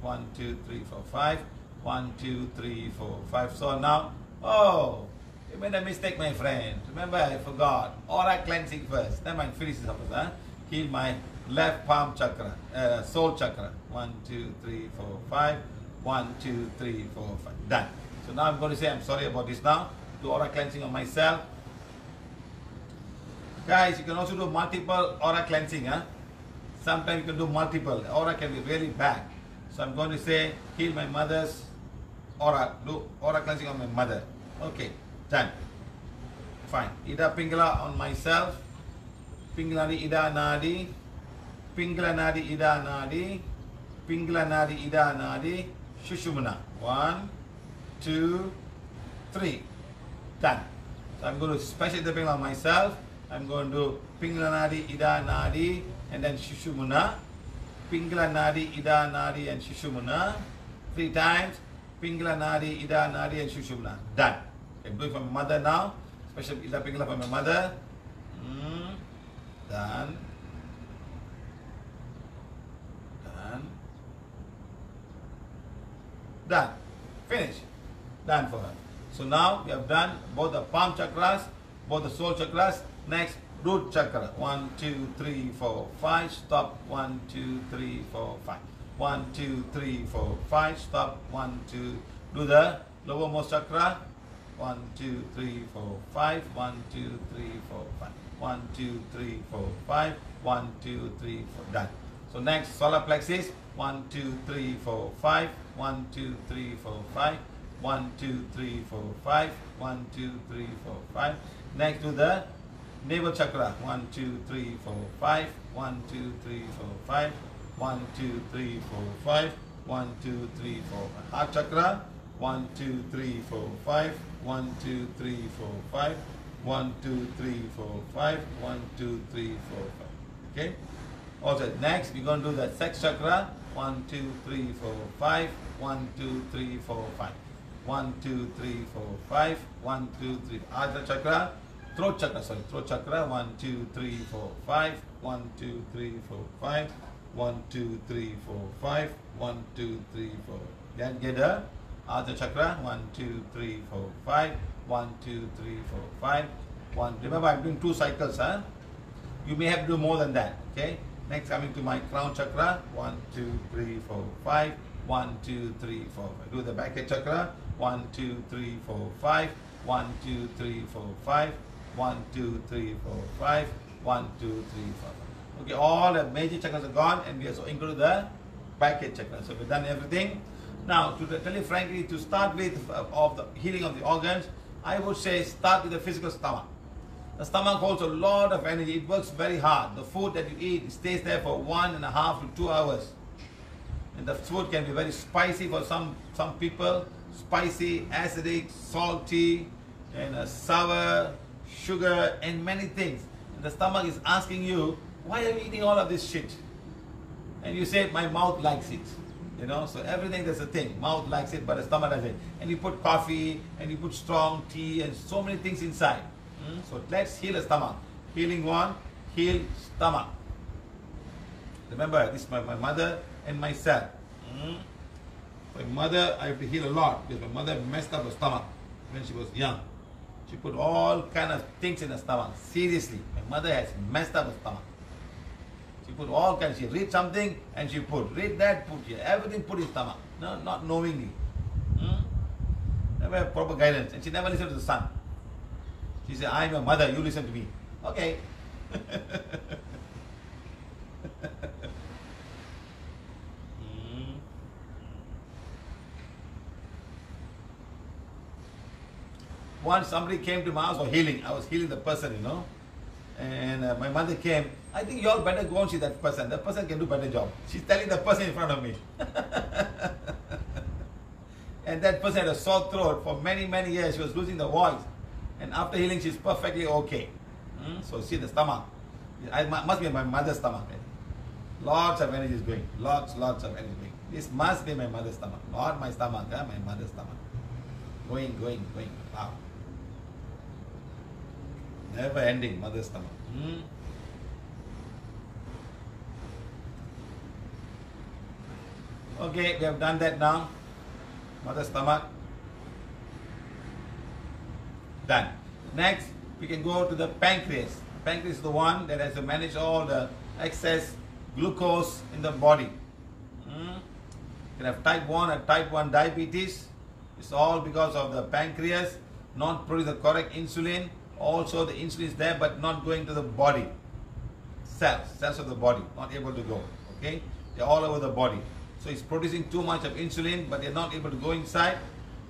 1, 2, 3, 4, 5. 1, 2, 3, 4, 5. So now, oh, you made a mistake, my friend. Remember, I forgot. Aura cleansing first. Then I finish this up. Heal my left palm chakra, soul chakra. 1, 2, 3, 4, 5. 1, 2, 3, 4, 5. Done. So now I'm going to say I'm sorry about this now. Do aura cleansing on myself. Guys, you can also do multiple aura cleansing. Sometimes you can do multiple. Aura can be really bad. So I'm going to say heal my mother's aura. Do aura cleansing on my mother. Okay, done. Fine. Ida Pingala on myself. Pinglani Ida Nadi. Pingla Nadi Ida Nadi. Pingla Nadi Ida Nadi. Shushumana. 1, 2, 3. Done. So I'm going to special the Pingla on myself. I'm going to do Pingla Nadi Ida Nadi and then Shushumana. Pingla Nadi Ida Nadi and Shushumana. 3 times. Pingla Nadi Ida Nadi and Shushumana. Done. I'm doing for my mother now. Special Ida Pingla for my mother. Done. Done. Done. Finish. Done for her. So now we have done both the palm chakras, both the soul chakras. Next, root chakra. 1, 2, 3, 4, 5. Stop. 1, 2, 3, 4, 5. 1, 2, 3, 4, 5. Stop. 1, 2. Do the lowermost chakra. 1, 2, 3, 4, 5. 1, 2, 3, 4, 5. 1, 2, 3, 4, 5. 1, 2, 3, 4. Done. So next, solar plexus. 1, 2, 3, 4, 5. 1, 2, 3, 4, 5. 1, 2, 3, 4, 5. 1, 2, 3, 4, 5. Next to the navel chakra. 1, 2, 3, 4, 5. 1, 2, 3, 4, 5. 1, 2, 3, 4, 5. 1, 2, 3, 4. Heart chakra. 1, 2, 3, 4, 5. 1, 2, 3, 4, 5. 1, 2, 3, 4, 5. 1, 2, 3, 4, 5. Okay. Also, next we're going to do the sex chakra. 1, 2, 3, 4, 5. 1, 2, 3, 4, 5. 1, 2, 3, 4, 5. 1, 2, 3. Ajna chakra. Throat chakra. Sorry, throat chakra. 1, 2, 3, 4, 5. 1, 2, 3, 4, 5. 1, 2, 3, 4, 5. 1, 2, 3, 4. Then get the Ajna chakra. 1, 2, 3, 4, 5. 1, 2, 3, 4, 5. 1. Remember, I'm doing 2 cycles. You may have to do more than that. Okay. Next, coming to my crown chakra. 1, 2, 3, 4, 5. 1, 2, 3, 4, 5. Do the back head chakra. 1, 2, 3, 4, 5. 1, 2, 3, 4, 5. 1, 2, 3, 4, 5. 1, 2, 3, 4, 5. Okay, all the major chakras are gone, and we also include the back head chakra. So we've done everything. Now, to tell you frankly, to start with of the healing of the organs, I would say start with the physical stomach. The stomach holds a lot of energy. It works very hard. The food that you eat stays there for 1.5 to 2 hours. And the food can be very spicy for some people. Spicy, acidic, salty, and sour, sugar, and many things. And the stomach is asking you, why are you eating all of this shit? And you say, my mouth likes it. You know, so everything there's a thing. Mouth likes it, but the stomach doesn't. And you put coffee, and you put strong tea, and so many things inside. So let's heal the stomach. Healing one, heal stomach. Remember, this is my mother and myself. My mother, I have to heal a lot because my mother messed up her stomach when she was young. She put all kind of things in her stomach. Seriously, my mother has messed up her stomach. She put all kinds. She read something and she put, read that, put here, everything put in stomach. No, not knowingly. Never have proper guidance, and she never listened to the son. She said, I'm your mother, you listen to me. Okay. Once somebody came to my house for healing. I was healing the person, you know. And my mother came. I think you all better go and see that person. The person can do better job. She's telling the person in front of me. And that person had a sore throat for many, many years. She was losing the voice. And after healing, she's perfectly okay. So see the stomach. It must be my mother's stomach. Lots of energy is going. Lots of energy going. This must be my mother's stomach. Not my stomach, my mother's stomach. Going. Wow. Never ending mother's stomach. Okay, we have done that now. Mother's stomach. Done. Next, we can go to the pancreas. Pancreas is the one that has to manage all the excess glucose in the body. You can have type 1 or type 1 diabetes. It's all because of the pancreas not producing the correct insulin. Also the insulin is there but not going to the body. Cells of the body, not able to go. Okay? They're all over the body. So it's producing too much of insulin but they're not able to go inside,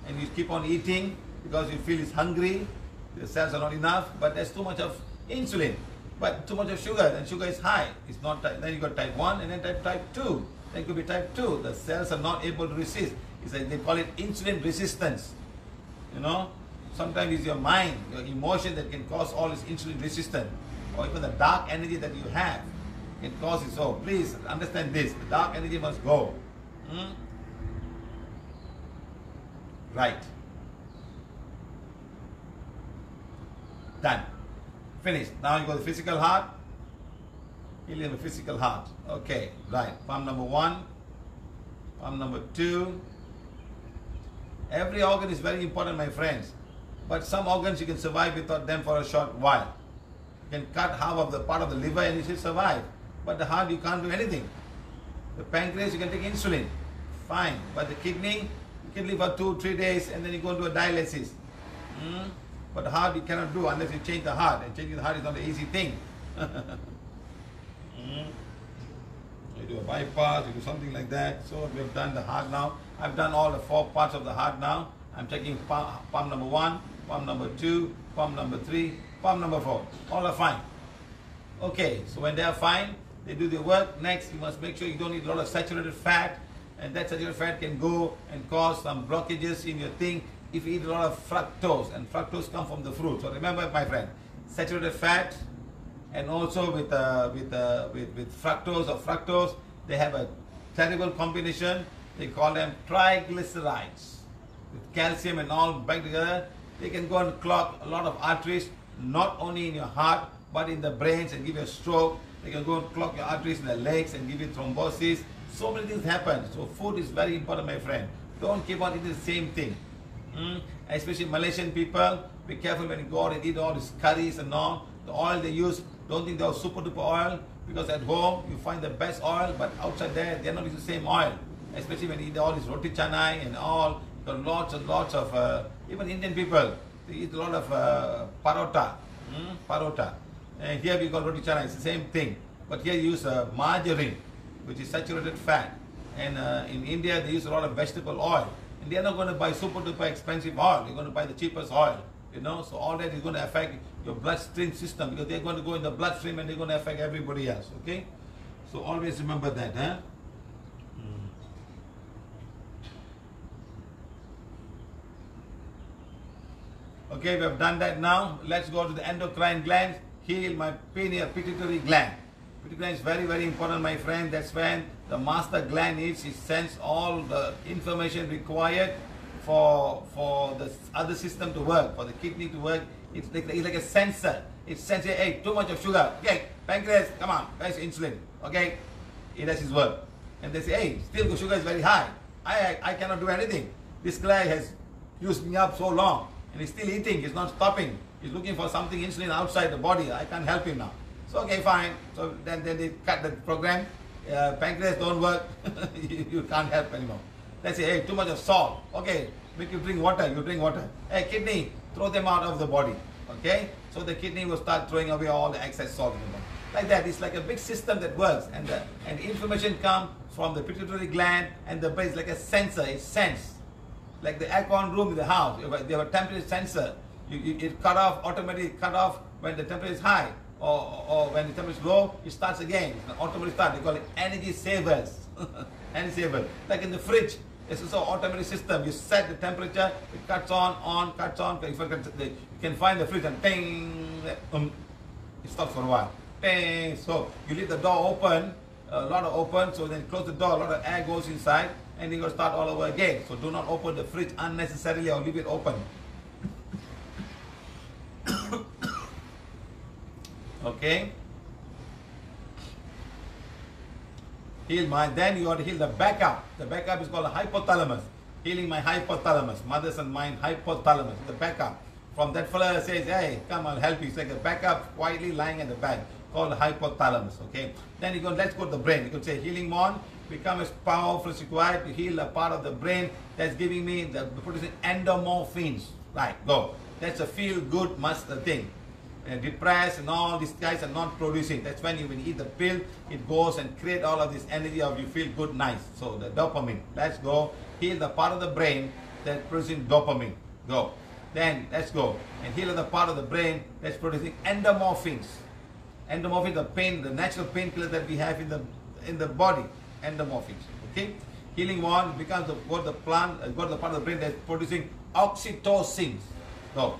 and you keep on eating because you feel it's hungry. The cells are not enough, but there's too much of insulin. But too much of sugar, and sugar is high. It's not. Then you got type 1 and then type 2. Then it could be type 2. The cells are not able to resist. It's like they call it insulin resistance. You know, sometimes it's your mind, your emotion that can cause all this insulin resistance, or even the dark energy that you have can cause it. So please understand this: the dark energy must go. Right. Done. Finished. Now you go to the physical heart. Healing the physical heart. Okay, right. Pump number 1. Pump number 2. Every organ is very important, my friends. But some organs you can survive without them for a short while. You can cut half of the part of the liver and you still survive. But the heart, you can't do anything. The pancreas, you can take insulin. Fine. But the kidney, you can live for 2-3 days and then you go into a dialysis. But the heart you cannot do unless you change the heart. And changing the heart is not an easy thing. You do a bypass, you do something like that. So we have done the heart now. I've done all the 4 parts of the heart now. I'm taking pump number 1, pump number 2, pump number 3, pump number 4. All are fine. Okay, so when they are fine, they do the work. Next, you must make sure you don't eat a lot of saturated fat. And that saturated fat can go and cause some blockages in your thing. If you eat a lot of fructose, and fructose comes from the fruit. So remember, my friend, saturated fat and also with fructose, they have a terrible combination. They call them triglycerides. With calcium and all back together, they can go and clog a lot of arteries, not only in your heart, but in the brains and give you a stroke. They can go and clog your arteries in the legs and give you thrombosis. So many things happen. So food is very important, my friend. Don't keep on eating the same thing. Especially Malaysian people, be careful when you go out and eat all these curries and all. The oil they use, don't think they're super duper oil, because at home you find the best oil, but outside there they're not using the same oil. Especially when you eat all this roti canai and all, got lots and lots of, even Indian people, they eat a lot of parota. Parota. And here we got roti canai, it's the same thing. But here you use margarine, which is saturated fat. And in India they use a lot of vegetable oil. And they are not going to buy super duper expensive oil. They're going to buy the cheapest oil. You know, so all that is going to affect your bloodstream system, because they're going to go in the bloodstream and they're going to affect everybody else. Okay? So always remember that, huh? Okay, we have done that now. Let's go to the endocrine glands. Heal my pineal pituitary gland. Pituitary gland is very, very important, my friend. That's when the master gland is. It sends all the information required for the other system to work, for the kidney to work. It's like a sensor. It senses, hey, too much of sugar. Okay, pancreas, come on, where's insulin? Okay, it does its work. And they say, hey, still the sugar is very high. I cannot do anything. This guy has used me up so long, and he's still eating. He's not stopping. He's looking for something insulin outside the body. I can't help him now. So okay, fine. So then they cut the program. Pancreas don't work. you can't help anymore. Let's say, hey, too much of salt. Okay, make you drink water. You drink water. Hey, kidney, throw them out of the body. Okay, so the kidney will start throwing away all the excess salt in the body. Like that, it's like a big system that works, and the information comes from the pituitary gland and the brain. It's like a sensor. It senses. Like the aircon room in the house, they have a temperature sensor. It cut off, automatically cut off when the temperature is high, or when the temperature is low, it starts again. It's an automatic start. They call it energy savers. Energy savers. Like in the fridge, it's also an automatic system. You set the temperature, it cuts on, cuts on. You can find the fridge and ting, it stops for a while. Ting. So you leave the door open, a lot of open, so then close the door, a lot of air goes inside, and you're going to start all over again. So do not open the fridge unnecessarily or leave it open. Okay? Then you got to heal the backup. The backup is called a hypothalamus. Healing my hypothalamus. Mother's and mind hypothalamus. The backup. From that fella says, hey, come I'll help you. It's like a backup quietly lying at the back. Called the hypothalamus. Okay? Then you go, let's go to the brain. You could say healing one. Become as powerful as required to heal a part of the brain that's giving me the producing endomorphins. Right, go. That's a feel-good thing. Depressed and all these guys are not producing. That's when you eat the pill, it goes and create all of this energy of you feel good, nice. So the dopamine. Let's go. Heal the part of the brain that's producing dopamine. Go. Then let's go and heal the part of the brain that's producing endomorphins. Endomorphins are pain, the natural painkillers that we have in the body. Endomorphins. Okay. Healing one becomes the part of the brain that's producing oxytocin. Go.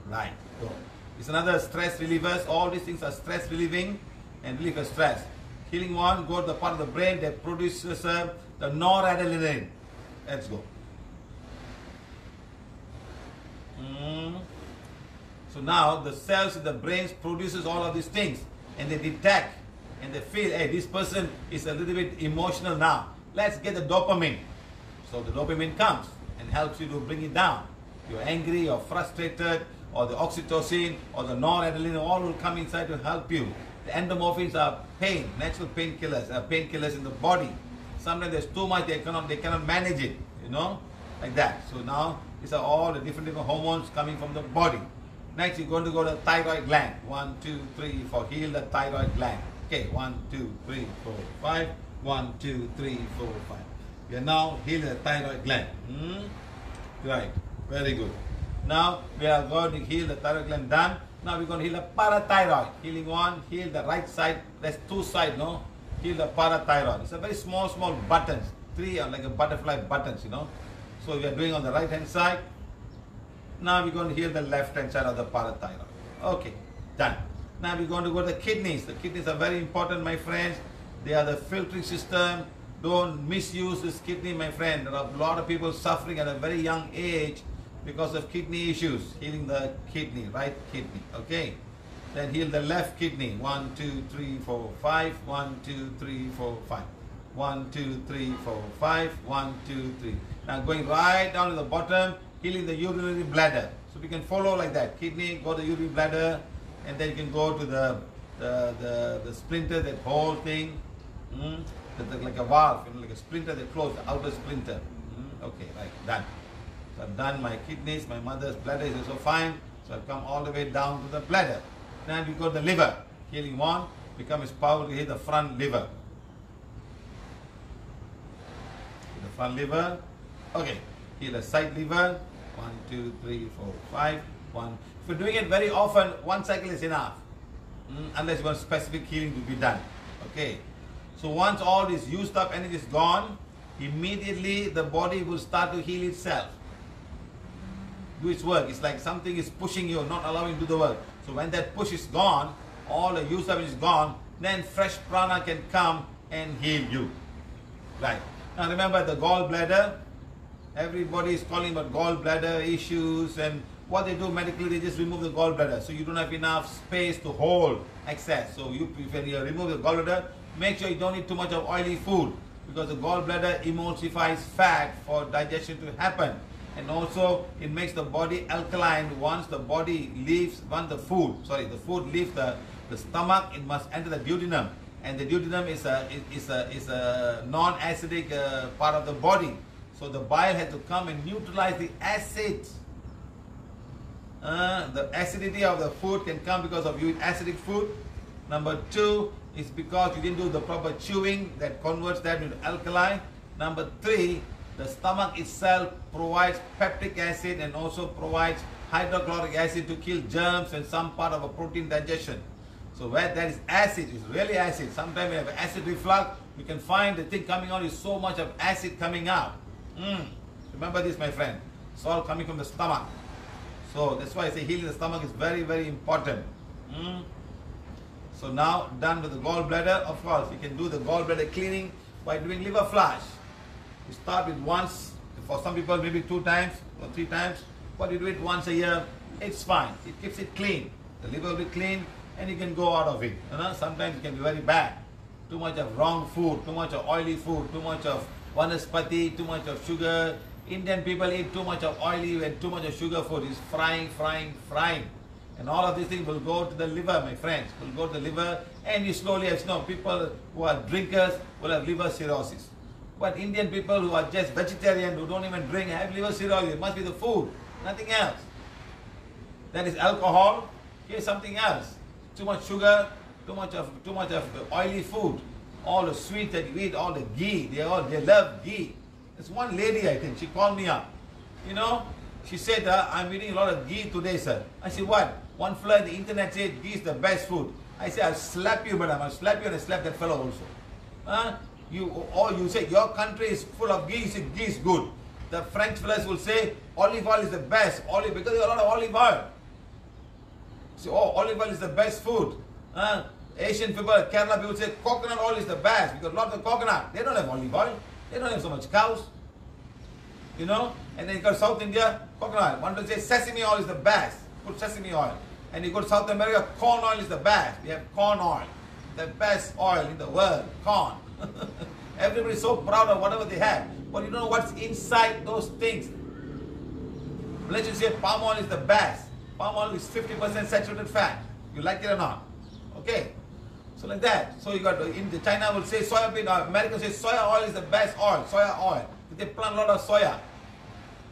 Right. Go. It's another stress relievers. All these things are stress relieving and relieve of stress. Healing one, go to the part of the brain that produces the noradrenaline. Let's go. So now the cells in the brain produces all of these things, and they detect and they feel, hey, this person is a little bit emotional now. Let's get the dopamine. So the dopamine comes and helps you to bring it down. You're angry or frustrated, or the oxytocin or the noradrenaline, all will come inside to help you. The endomorphins are pain, natural painkillers, painkillers in the body. Sometimes there's too much, they cannot manage it, you know, like that. So now these are all the different hormones coming from the body. Next, you're going to go to the thyroid gland. 1, 2, 3, 4. Heal the thyroid gland. Okay, 1, 2, 3, 4, 5. 1, 2, 3, 4, 5. You are now healing the thyroid gland. Right, very good. Now we are going to heal the thyroid gland done. Now we're going to heal the parathyroid. Healing one, heal the right side. That's two sides, no? Heal the parathyroid. It's a very small buttons. 3 are like a butterfly buttons, you know. So we are doing on the right hand side. Now we're going to heal the left hand side of the parathyroid. Okay, done. Now we're going to go to the kidneys. The kidneys are very important, my friends. They are the filtering system. Don't misuse this kidney, my friend. There are a lot of people suffering at a very young age because of kidney issues. Healing the kidney, right kidney. Okay. Then heal the left kidney. 1, 2, 3, 4, 5. 1, 2, 3, 4, 5. 1, 2, 3, 4, 5. 1, 2, 3. Now going right down to the bottom, healing the urinary bladder. So we can follow like that. Kidney, go to the urinary bladder, and then you can go to the splinter, that whole thing. Like a valve, you know, like a splinter that closes, the outer splinter. Okay, right, done. So I've done my kidneys, my mother's bladder is also fine. So I've come all the way down to the bladder. Then we go to the liver. Healing one, become his power to heal the front liver. The front liver. Okay, heal the side liver. 1, 2, 3, 4, 5. 1. If you're doing it very often, one cycle is enough. Unless you want specific healing to be done. Okay. So once all this used up energy is gone, immediately the body will start to heal itself. Do its work. It's like something is pushing you, not allowing you to do the work. So when that push is gone, all the used up energy is gone, then fresh prana can come and heal you. Right. Now remember the gallbladder. Everybody is calling about gallbladder issues, and what they do medically, they just remove the gallbladder. So you don't have enough space to hold excess. So when you remove the gallbladder, make sure you don't eat too much of oily food, because the gallbladder emulsifies fat for digestion to happen. And also it makes the body alkaline. Once the body leaves, the food leaves the stomach, it must enter the duodenum. And the duodenum is a non-acidic part of the body. So the bile has to come and neutralize the acid. The acidity of the food can come because of you eat acidic food. Number 2 is because you didn't do the proper chewing that converts that into alkali. Number 3, the stomach itself provides peptic acid and also provides hydrochloric acid to kill germs and some part of a protein digestion. So where there is acid, it's really acid. Sometimes we have acid reflux, you can find the thing coming out is so much of acid coming out. Remember this, my friend. It's all coming from the stomach. So that's why I say healing the stomach is very, very important. So now done with the gallbladder, of course, you can do the gallbladder cleaning by doing liver flush. You start with once, for some people maybe 2 times or 3 times, but you do it once a year, it's fine. It keeps it clean. The liver will be clean and you can go out of it. You know, sometimes it can be very bad. Too much of wrong food, too much of oily food, too much of vanaspati, too much of sugar. Indian people eat too much of oily and too much of sugar food. It's frying. And all of these things will go to the liver, my friends. Will go to the liver, and you slowly, as you know, people who are drinkers will have liver cirrhosis. But Indian people who are just vegetarian, who don't even drink, have liver cirrhosis. It must be the food, nothing else. That is alcohol. Here's something else. Too much sugar, too much of oily food. All the sweet that you eat, all the ghee, they love ghee. There's one lady, I think, she called me up. You know, she said, I'm eating a lot of ghee today, sir. I said, what? One fella on the internet said ghee is the best food. I said, I'll slap you, madam. I'll slap you and I'll slap that fellow also. You say your country is full of ghee. You say ghee is good. The French fellas will say olive oil is the best. Because there's a lot of olive oil. So, olive oil is the best food. Asian people, Kerala people say coconut oil is the best because lots of coconut. They don't have olive oil. They don't have so much cows. You know? And then you go to South India, coconut oil. One will say sesame oil is the best. Put sesame oil. And you go to South America, corn oil is the best. We have corn oil. The best oil in the world. Corn. Everybody's so proud of whatever they have. But you don't know what's inside those things. Let's just say palm oil is the best. Palm oil is 50% saturated fat. You like it or not? Okay. So like that. So you got in China will say soya bean oil. America says soya oil is the best oil. Soya oil. They plant a lot of soya.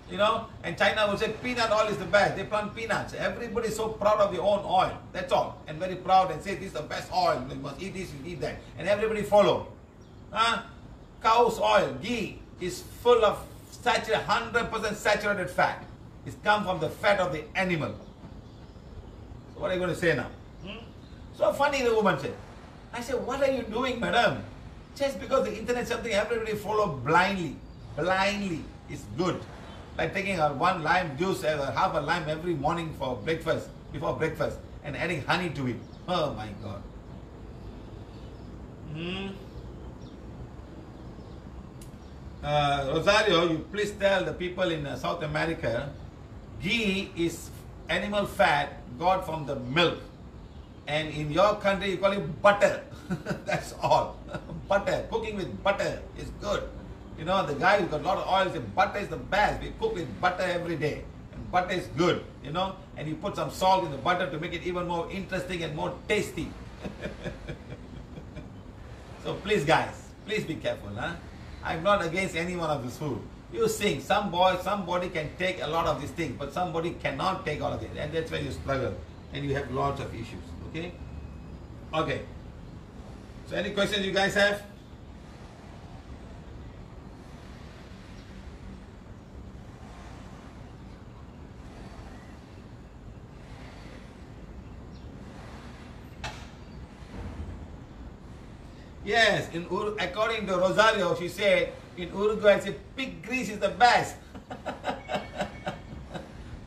You know, and China will say peanut oil is the best. They plant peanuts. Everybody is so proud of their own oil. That's all. And very proud and say this is the best oil. You must eat this, you eat that. And everybody follow. Cow's oil, ghee, is full of 100% saturated fat. It's come from the fat of the animal. So what are you going to say now? So funny, the woman said. I said, what are you doing, madam? Just because the internet is something everybody follow blindly. Blindly is good. Like taking one lime juice, half a lime every morning for breakfast, before breakfast, and adding honey to it. Oh my God. Rosario, you please tell the people in South America, ghee is animal fat got from the milk. And in your country, you call it butter. That's all. Butter. Cooking with butter is good. You know, the guy who got a lot of oil says butter is the best. We cook with butter every day. And butter is good, you know. And you put some salt in the butter to make it even more interesting and more tasty. So please, guys, please be careful. I'm not against any one of this food. You think somebody can take a lot of these things, but somebody cannot take all of it. And that's where you struggle. And you have lots of issues. Okay? Okay. So any questions you guys have? Yes, according to Rosario, she said in Uruguay, pig grease is the best.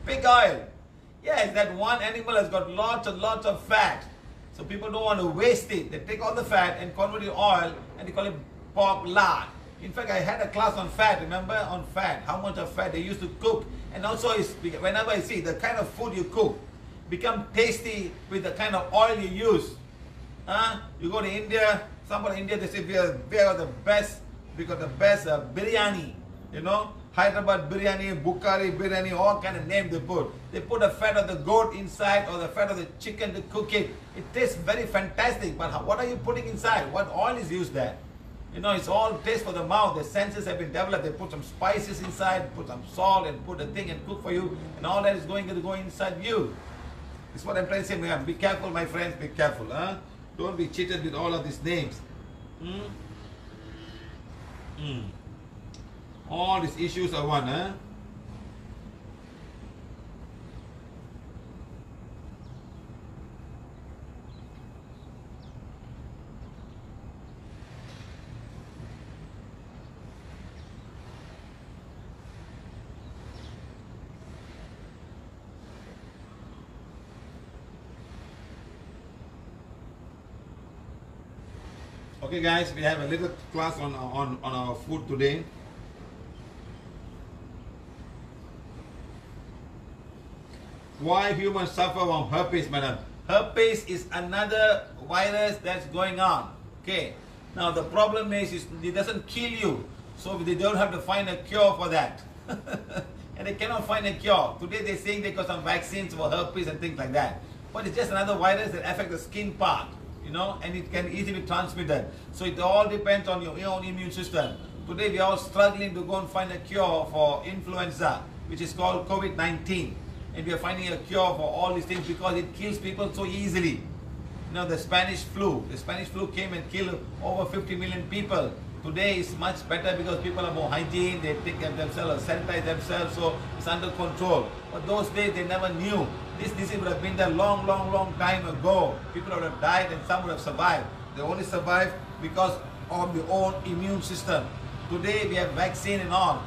Pig oil. Yes, that one animal has got lots and lots of fat. So people don't want to waste it. They take all the fat and convert it to oil and they call it pork lard. In fact, I had a class on fat, remember? On fat, how much of fat they used to cook. And also, whenever I see the kind of food you cook become tasty with the kind of oil you use. You go to India, somebody in India, they say we are the best, we got the best biryani, you know, Hyderabad biryani, Bukhari biryani, all kind of name they put. They put the fat of the goat inside or the fat of the chicken to cook it. It tastes very fantastic, but what are you putting inside? What oil is used there? You know, it's all taste for the mouth. The senses have been developed. They put some spices inside, put some salt and put a thing and cook for you, and all that is going to go inside you. This is what I'm trying to say, man. Be careful, my friends, be careful. Don't be cheated with all of these names. All these issues are one. Okay guys, we have a little class on our food today. Why humans suffer from herpes, madam? Herpes is another virus that's going on. Okay. Now the problem is it doesn't kill you, so they don't have to find a cure for that. And they cannot find a cure. Today they're saying they got some vaccines for herpes and things like that. But it's just another virus that affects the skin part, you know, and it can easily be transmitted. So it all depends on your own immune system. Today we are all struggling to go and find a cure for influenza, which is called COVID-19. And we are finding a cure for all these things because it kills people so easily. You know, the Spanish flu came and killed over 50 million people. Today is much better because people are more hygiene, they take care of themselves, sanitize themselves, so it's under control. But those days they never knew. This disease would have been there long time ago. People would have died and some would have survived. They only survived because of their own immune system. Today we have vaccine and all.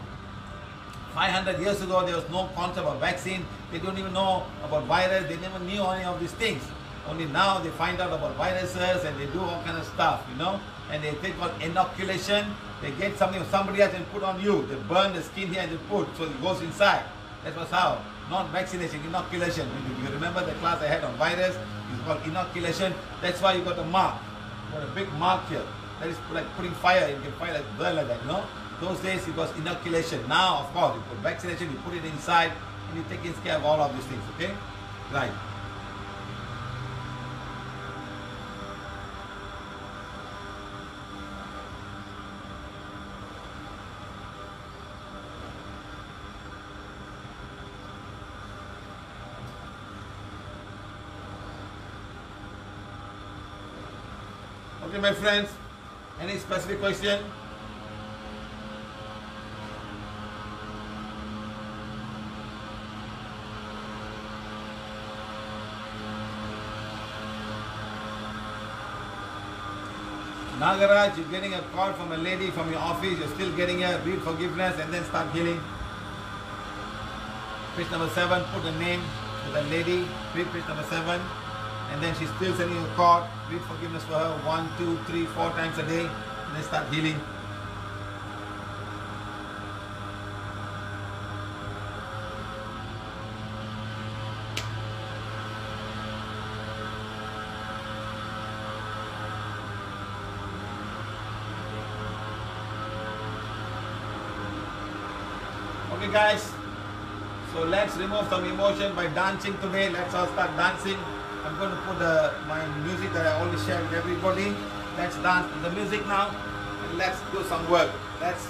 500 years ago there was no concept of vaccine. They don't even know about virus. They never knew any of these things. Only now they find out about viruses and they do all kind of stuff, you know. And they think called inoculation. They get something from somebody else and put on you. They burn the skin here and they put, so it goes inside. That was how. Not vaccination, inoculation. If you remember the class I had on virus, it's called inoculation. That's why you got a mark. You got a big mark here. That is like putting fire. You can fire like burn like that, you know. Those days it was inoculation. Now, of course, you put vaccination, you put it inside, and you take care of all of these things, okay? Right. Okay, my friends, any specific question? Nagaraj, you're getting a call from a lady from your office, you're still getting a read forgiveness and then start healing. Page number 7, put a name to the lady, read page number 7, and then she's still sending you a call, read forgiveness for her 1, 2, 3, 4 times a day, and then start healing. Okay guys, so let's remove some emotion by dancing today. Let's all start dancing. I'm going to put my music that I always share with everybody. Let's dance to the music now and let's do some work. Let's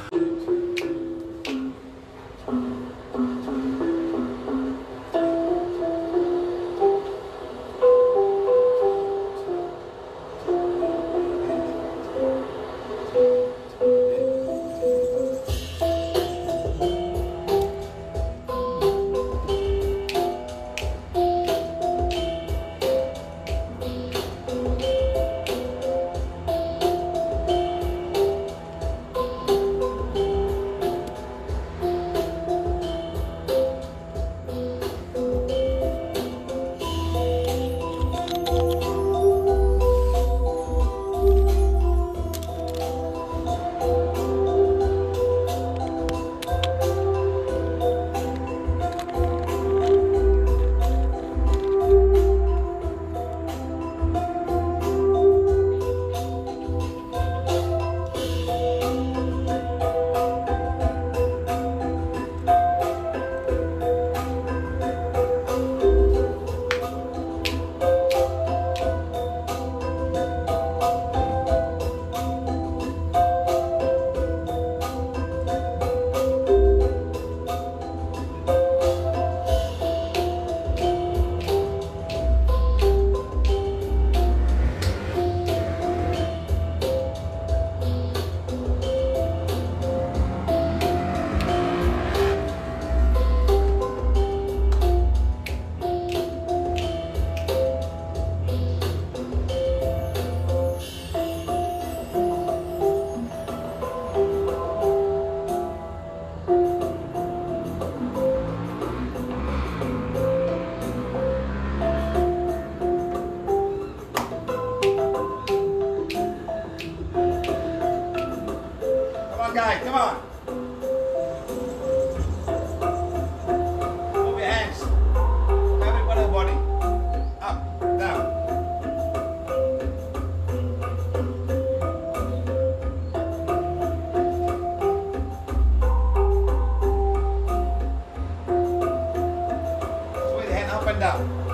down.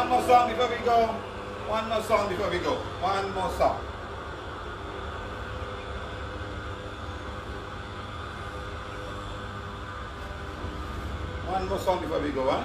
One more song before we go. One more song before we go. One more song. One more song before we go, huh?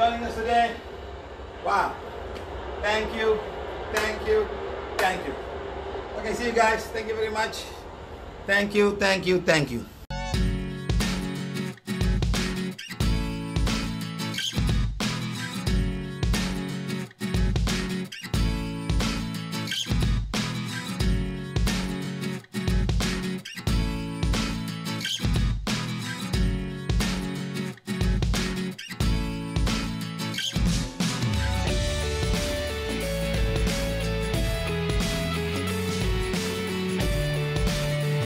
joining us today. Wow. Thank you. Thank you. Thank you. Okay, see you guys. Thank you very much. Thank you. Thank you. Thank you.